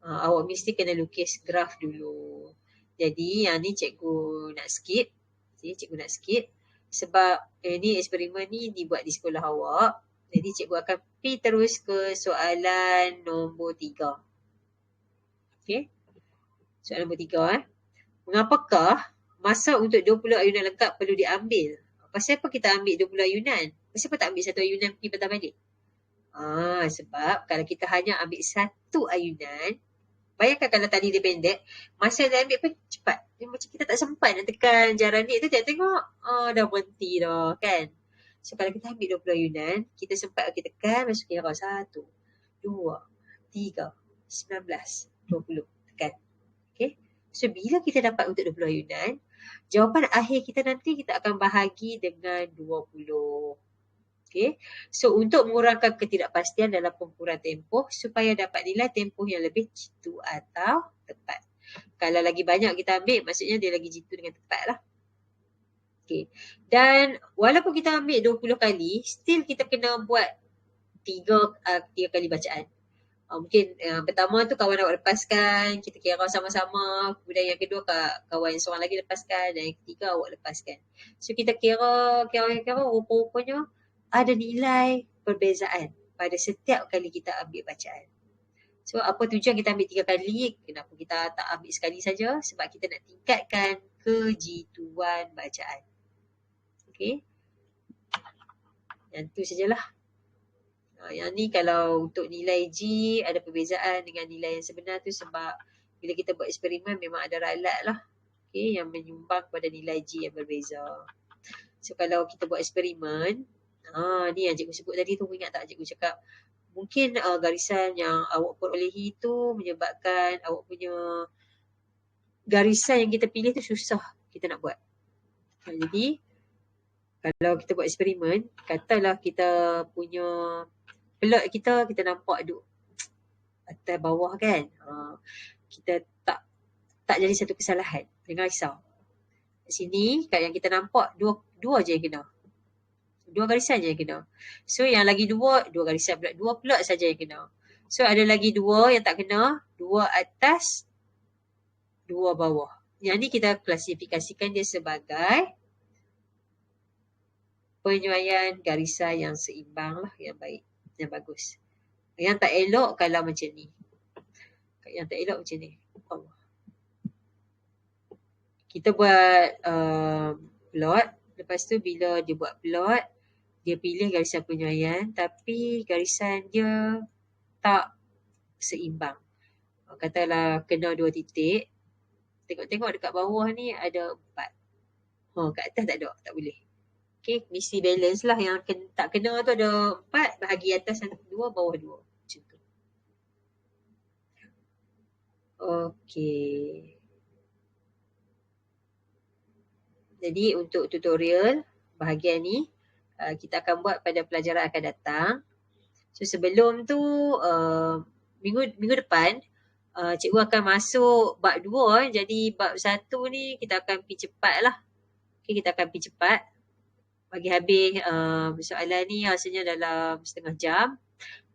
awak mesti kena lukis graf dulu. Jadi yang ni cikgu nak skip. Sebab ni eksperimen ni dibuat di sekolah awak. Jadi cikgu akan pergi terus ke soalan nombor 3. Okey. Soalan nombor 3. Mengapakah masa untuk 20 ayunan lengkap perlu diambil? Pasal apa kita ambil 20 ayunan? Pasal apa tak ambil satu ayunan pergi patah balik? Sebab kalau kita hanya ambil satu ayunan, bayangkan kalau tadi dia pendek, masa dia ambil pun cepat. Dia macam kita tak sempat nak tekan jarandik tu, tengok dah berhenti dah kan. So kalau kita ambil 20 ayunan, kita sempat kita tekan, masuk kira 1, 2, 3, 19, 20. Tekan. Okay. So bila kita dapat untuk 20 ayunan, jawapan akhir kita nanti kita akan bahagi dengan 20. Okay. So untuk mengurangkan ketidakpastian dalam pengukuran tempoh supaya dapat nilai tempoh yang lebih jitu atau tepat. Kalau lagi banyak kita ambil, maksudnya dia lagi jitu dengan tepat lah. Okay. Dan walaupun kita ambil 20 kali, still kita kena buat 3 kali bacaan. Mungkin pertama tu kawan awak lepaskan, kita kira sama-sama. Kemudian yang kedua kawan yang seorang lagi lepaskan, dan yang ketiga awak lepaskan. So kita kira rupa-rupanya ada nilai perbezaan pada setiap kali kita ambil bacaan. So apa tujuan kita ambil 3 kali? Kenapa kita tak ambil sekali saja? Sebab kita nak tingkatkan kejituan bacaan. Okey. Yang tu sajalah. Yang ni kalau untuk nilai G ada perbezaan dengan nilai yang sebenar tu sebab bila kita buat eksperimen memang ada ralat lah. Okay, yang menyumbang kepada nilai G yang berbeza. So kalau kita buat eksperimen, ni yang cikgu sebut tadi tu, ingat tak cikgu cakap mungkin garisan yang awak perolehi tu menyebabkan awak punya garisan yang kita pilih tu susah kita nak buat. Jadi kalau kita buat eksperimen, katalah kita punya plot kita nampak duk atas bawah kan. Kita tak jadi satu kesalahan. Jangan risau. Kat sini kat yang kita nampak dua je yang kena. 2 garisan je yang kena. So yang lagi 2 garisan pula. 2 plot saja yang kena. So ada lagi 2 yang tak kena. 2 atas, 2 bawah. Yang ni kita klasifikasikan dia sebagai penyuaian garisan yang seimbang lah, yang baik, yang bagus. Yang tak elok kalau macam ni. Yang tak elok macam ni. Kita buat plot. Lepas tu bila dia buat plot, dia pilih garisan penyuaian tapi garisan dia tak seimbang. Katalah kena 2 titik. Tengok-tengok dekat bawah ni ada 4. Kat atas tak ada, tak boleh. Okay, mesti balance lah. Yang tak kena tu ada 4, bahagi atas 2, bawah 2. Macam tu. Okay. Jadi untuk tutorial bahagian ni, kita akan buat pada pelajaran akan datang. So sebelum tu, minggu depan, cikgu akan masuk bab 2. Jadi bab 1 ni kita akan pergi cepat lah. Okay, kita akan pergi cepat. Bagi habis soalan ni hasilnya dalam setengah jam.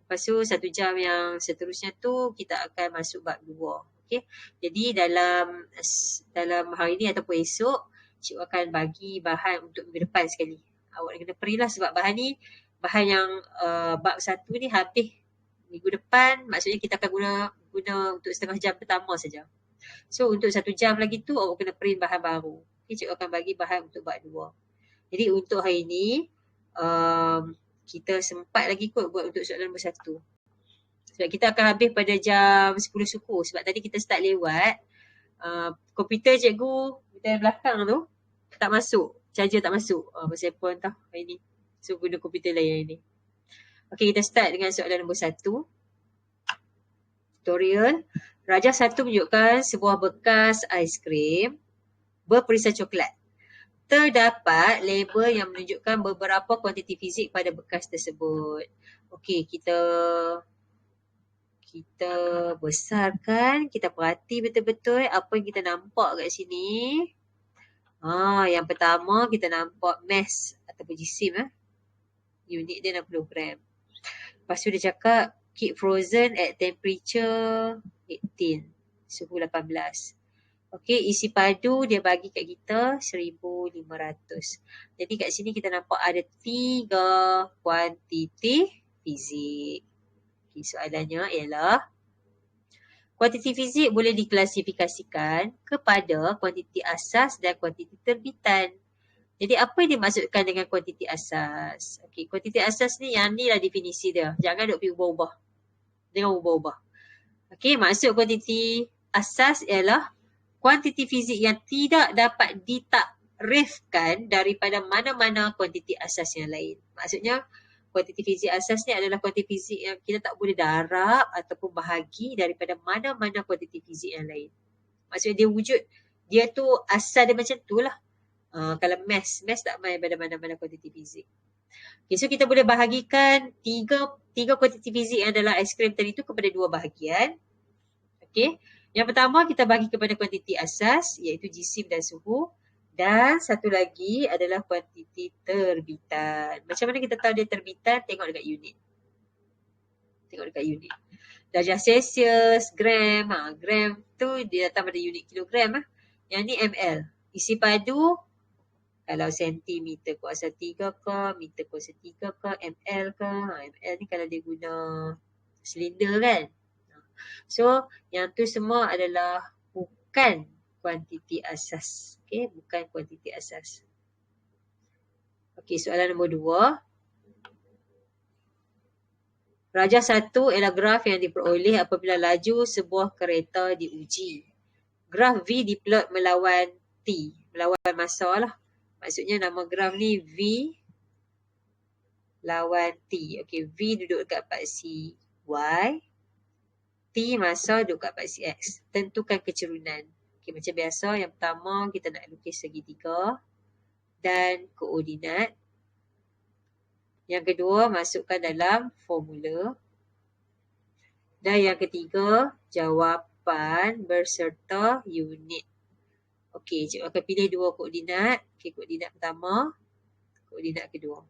Lepas tu 1 jam yang seterusnya tu kita akan masuk bab 2. Okay. Jadi dalam hari ni ataupun esok, cikgu akan bagi bahan untuk minggu depan sekali. Awak kena print lah sebab bahan ni, bahan yang bab 1 ni habis minggu depan, maksudnya kita akan guna untuk setengah jam pertama saja. So untuk 1 jam lagi tu awak kena print bahan baru. Okay, cikgu akan bagi bahan untuk bab 2. Jadi untuk hari ni, kita sempat lagi kot buat untuk soalan nombor 1. Sebab kita akan habis pada jam 10 suku. Sebab tadi kita start lewat, komputer cikgu dari belakang tu tak masuk. Charger tak masuk. Pasal pun tau hari ni. So guna komputer lain hari ni. Okay, kita start dengan soalan nombor 1. Tutorial. Rajah 1 menunjukkan sebuah bekas aiskrim berperisai coklat. Terdapat label yang menunjukkan beberapa kuantiti fizik pada bekas tersebut. Okey, kita besarkan, kita perhati betul-betul apa yang kita nampak kat sini. Yang pertama kita nampak mass ataupun jisim. Unit dia 60 gram. Lepas tu dia cakap keep frozen at temperature 18, suhu 18. Okey, isi padu dia bagi kat kita 1500. Jadi kat sini kita nampak ada 3 kuantiti fizik. Okay, soalannya ialah kuantiti fizik boleh diklasifikasikan kepada kuantiti asas dan kuantiti terbitan. Jadi apa yang dimaksudkan dengan kuantiti asas? Okey, kuantiti asas ni yang ni lah definisi dia. Jangan duk pergi ubah-ubah. Jangan ubah-ubah. Okey, maksud kuantiti asas ialah kuantiti fizik yang tidak dapat ditakrifkan daripada mana-mana kuantiti asas yang lain. Maksudnya, kuantiti fizik asas ni adalah kuantiti fizik yang kita tak boleh darab ataupun bahagi daripada mana-mana kuantiti fizik yang lain. Maksudnya dia wujud, dia tu asal dia macam tu lah. Kalau mass tak main pada mana-mana kuantiti fizik. Okay, so kita boleh bahagikan tiga kuantiti fizik yang dalam aiskrim tadi tu kepada 2 bahagian. Okay. Yang pertama kita bagi kepada kuantiti asas iaitu jisim dan suhu. Dan satu lagi adalah kuantiti terbitan. Macam mana kita tahu dia terbitan? Tengok dekat unit. Tengok dekat unit. Darjah Celsius, gram. Gram tu dia datang pada unit kilogram. Yang ni ml. Isi padu, kalau sentimeter kuasa 3 ke, meter kuasa 3 ke, ml ke. Ml ni kalau dia guna silinder kan. So, yang tu semua adalah bukan kuantiti asas. Okay, bukan kuantiti asas. Okay, soalan nombor 2. Rajah 1 ialah graf yang diperoleh apabila laju sebuah kereta diuji. Graf V diplot melawan T, melawan masa lah. Maksudnya nama graf ni V lawan T. Okey, V duduk dekat paksi Y, T masa duduk dekat paksi X. Tentukan kecerunan. Okey, macam biasa yang pertama kita nak lukis segitiga dan koordinat. Yang kedua, masukkan dalam formula. Dan yang ketiga, jawapan berserta unit. Okey, cikgu akan pilih 2 koordinat. Okey, koordinat pertama, koordinat kedua.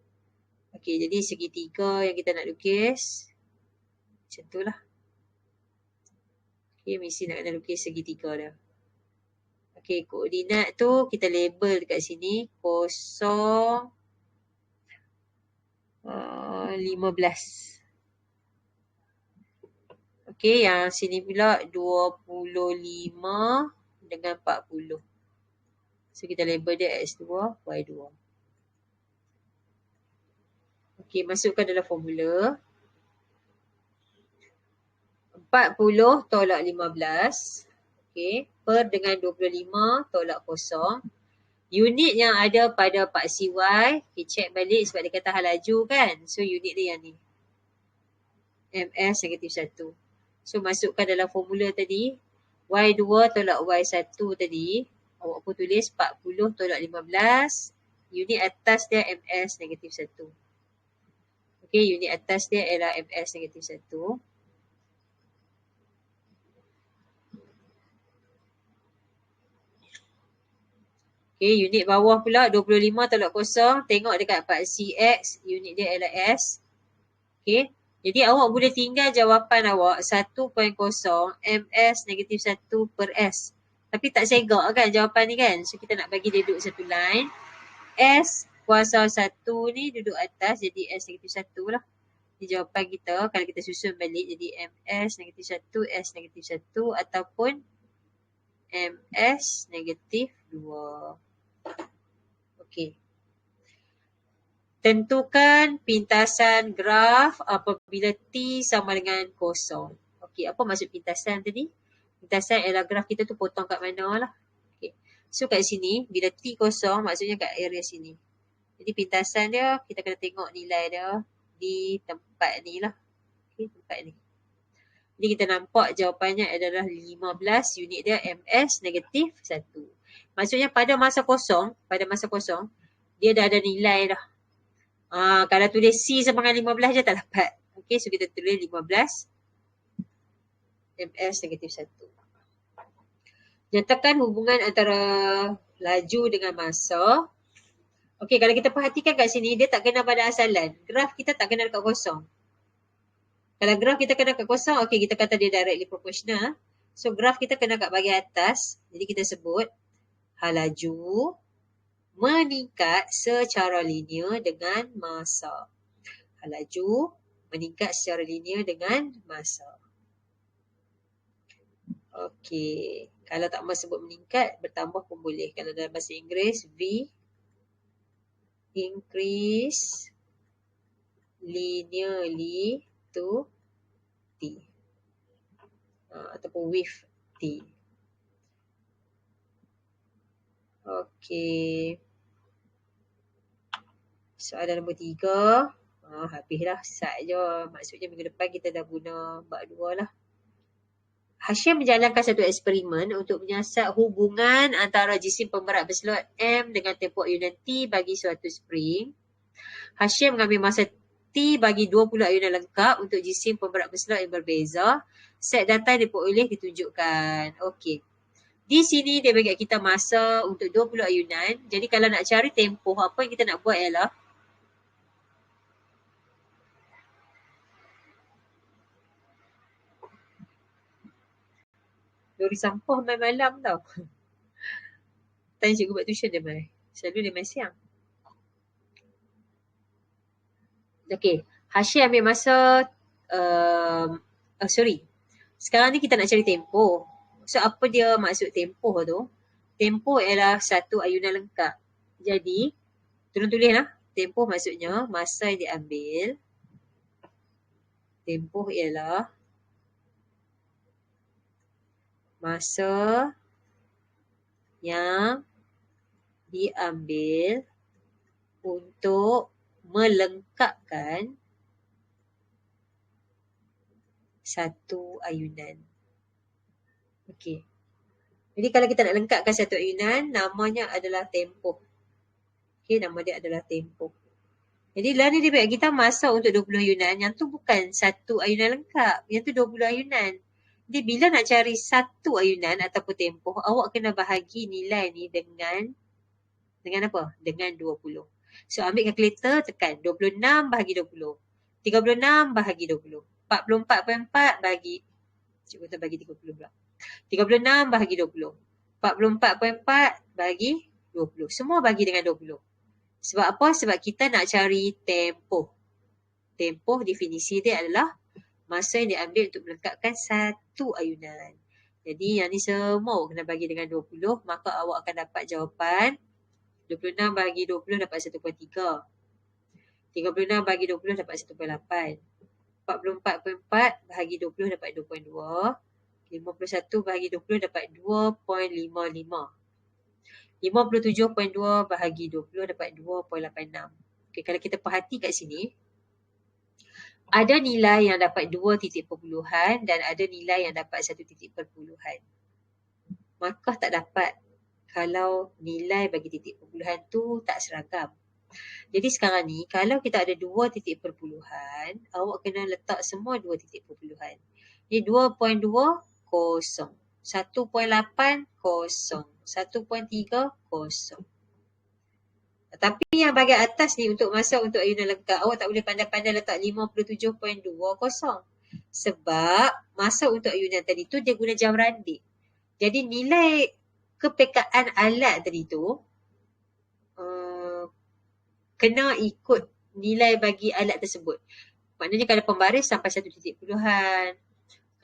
Okey, jadi segitiga yang kita nak lukis. Macam tu lah. Okey, mesti nak kena lukis segitiga dah. Okey, koordinat tu kita label dekat sini 0, 15. Okey, yang sini pula 25 dengan 40. So, kita label dia X2, Y2. Okey, masukkan dalam formula. 40 tolak 15. Okey, per dengan 25 tolak 0. Unit yang ada pada paksi Y, okay, check balik sebab dia kata hal laju kan. So, unit dia yang ni. MS -1. So, masukkan dalam formula tadi. Y2 tolak Y1 tadi. Awak pun tulis 40 tolak 15. Unit atas dia MS -1. Okey, unit atas dia ialah MS -1. Okey, unit bawah pula 25 tolak 0. Tengok dekat paksi X, unit dia ialah S. Okey, jadi awak boleh tinggal jawapan awak 1.0 MS -1 per S. Tapi tak segak kan jawapan ni kan. So, kita nak bagi dia duduk satu line. S kuasa 1 ni duduk atas jadi S -1 lah. Ini jawapan kita kalau kita susun balik jadi MS -1, S -1 ataupun MS -2. Okey. Tentukan pintasan graf apabila T sama dengan 0. Okey, apa maksud pintasan tadi? Pintasan ialah graf kita tu potong kat mana lah. Okey. So kat sini, bila T 0 maksudnya kat area sini. Jadi pintasan dia, kita kena tengok nilai dia di tempat ni lah. Okey, tempat ni. Jadi kita nampak jawapannya adalah 15, unit dia MS -1. Maksudnya pada masa kosong, dia dah ada nilai dah. Kalau tulis C sama dengan 15 je tak dapat. Okey, so kita tulis 15 MS -1. Nyatakan hubungan antara laju dengan masa. Okey, kalau kita perhatikan kat sini, dia tak kena pada asalan. Graf kita tak kena dekat kosong. Kalau graf kita kena kat kosong, okey, kita kata dia directly proportional. So, graf kita kena kat bahagian atas. Jadi, kita sebut hal laju meningkat secara linear dengan masa. Hal laju meningkat secara linear dengan masa. Okey. Kalau tak mahu sebut meningkat, bertambah pun boleh. Kalau dalam bahasa Inggeris, V increase linearly to T. Ataupun with T. Okey. Soalan nombor 3. Habislah. Sat je. Maksudnya minggu depan kita dah guna bab 2 lah. Hashim menjalankan satu eksperimen untuk menyiasat hubungan antara jisim pemberat berselot M dengan tempoh ayunan T bagi suatu spring. Hashim mengambil masa T bagi 20 ayunan lengkap untuk jisim pemberat berselot yang berbeza. Set data yang diperoleh ditunjukkan. Okey. Di sini dia bagi kita masa untuk 20 ayunan. Jadi kalau nak cari tempoh, apa yang kita nak buat ialah Lori sampah main malam tau. Tanya cikgu buat tuition dia main. Selalu dia main siang. Okay. Hashim ambil masa sekarang ni kita nak cari tempoh. So apa dia maksud tempoh tu? Tempoh ialah satu ayunan lengkap. Jadi tolong tulis lah. Tempoh maksudnya masa yang diambil. Tempoh ialah masa yang diambil untuk melengkapkan satu ayunan. Okey. Jadi kalau kita nak lengkapkan satu ayunan, namanya adalah tempoh. Okey, nama dia adalah tempoh. Jadi lah ni dia bagi kita masa untuk 20 ayunan. Yang tu bukan satu ayunan lengkap. Yang tu 20 ayunan. Jadi bila nak cari satu ayunan ataupun tempoh, awak kena bahagi nilai ni dengan apa? Dengan 20. So ambil kalkulator, tekan 26 bahagi 20. 36 bahagi 20. 44.4 bagi, cikgu kata bagi 30 pula. 36 bahagi 20. 44.4 bagi 20. Semua bagi dengan 20. Sebab apa? Sebab kita nak cari tempoh. Tempoh definisi dia adalah masa yang diambil untuk melengkapkan satu ayunan. Jadi yang ni semua kena bagi dengan 20, maka awak akan dapat jawapan 26 bahagi 20 dapat 1.3. 36 bahagi 20 dapat 1.8. 44.4 bahagi 20 dapat 2.2. 51 bahagi 20 dapat 2.55. 57.2 bahagi 20 dapat 2.86. Okay, kalau kita perhati kat sini, ada nilai yang dapat 2 titik perpuluhan dan ada nilai yang dapat 1 titik perpuluhan. Maka tak dapat kalau nilai bagi titik perpuluhan tu tak seragam. Jadi sekarang ni, kalau kita ada 2 titik perpuluhan, awak kena letak semua 2 titik perpuluhan. Ni 2.2, kosong. 1.8, kosong. 1.3, kosong. Tapi yang bahagian atas ni untuk masa untuk ayunan lengkap, awak tak boleh pandai-pandai letak 57.2 kosong. Sebab masa untuk ayunan tadi tu dia guna jam randik. Jadi nilai kepekaan alat tadi tu kena ikut nilai bagi alat tersebut. Maknanya kalau pembaris sampai 1 titik perpuluhan.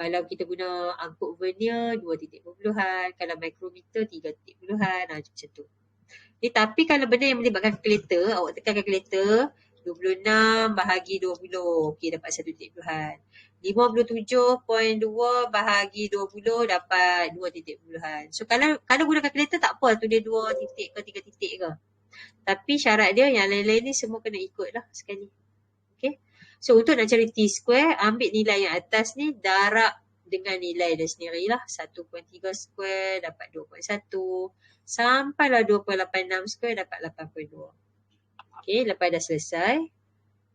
Kalau kita guna angkut vernier 2 titik perpuluhan. Kalau mikrometer 3 titik perpuluhan. Macam tu. Tapi kalau benda yang melibatkan kalkulator, awak tekan kalkulator 26 bahagi 20. Okey, dapat 1 titik perpuluhan. 57.2 bahagi 20 dapat 2 titik perpuluhan. So kalau guna kalkulator tak apa tulis 2 titik ke 3 titik ke. Tapi syarat dia yang lain-lain ni semua kena ikut lah sekali. Okay. So untuk nak cari T-square, ambil nilai yang atas ni, darab dengan nilai dia sendirilah. 1.3 square dapat 2.1. Sampailah 2.86 square dapat 8.2. Okay, lepas dah selesai,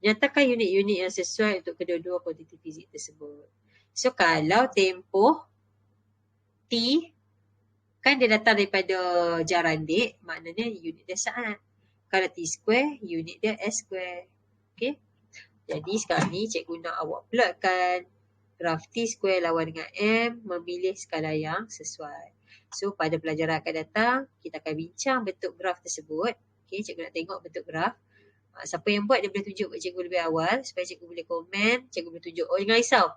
nyatakan unit-unit yang sesuai untuk kedua-dua kuantiti fizik tersebut. So kalau tempoh T, kan dia datang daripada jar randik, maknanya unit dia saat. Kalau T square, unit dia S square. Okay. Jadi sekarang ni cikgu nak awak plotkan graf T square lawan dengan M, memilih skala yang sesuai. So pada pelajaran akan datang, kita akan bincang bentuk graf tersebut. Okay, cikgu nak tengok bentuk graf. Siapa yang buat dia boleh tunjuk kat cikgu lebih awal supaya cikgu boleh komen, cikgu boleh tunjuk. Oh jangan risau,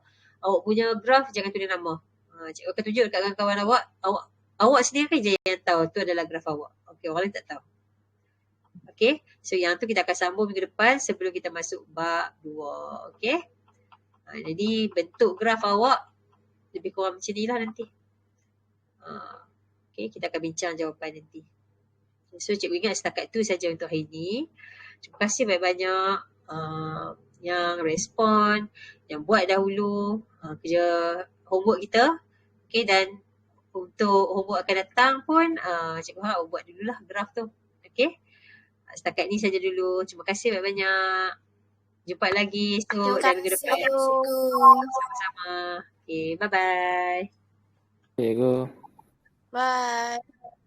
awak punya graf jangan tulis nama. Cikgu akan tunjuk dekat kawan-kawan awak sendiri je yang tahu tu adalah graf awak. Okay, orang lain tak tahu. Okay, so yang tu kita akan sambung minggu depan sebelum kita masuk bab 2. Okay, jadi bentuk graf awak lebih kurang macam ni lah nanti. Okay, kita akan bincang jawapan nanti. So cikgu ingat setakat tu saja untuk hari ni. Terima kasih banyak-banyak yang respon, yang buat dahulu kerja homework kita. Okay, dan untuk homework akan datang pun cikgu harap buat dululah graf tu. Okay, setakat ni saja dulu. Terima kasih banyak-banyak. Jumpa lagi esok dan minggu depan. Sama-sama. Okay, bye-bye. Cikgu. Bye.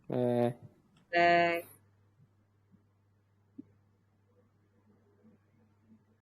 Bye. Bye.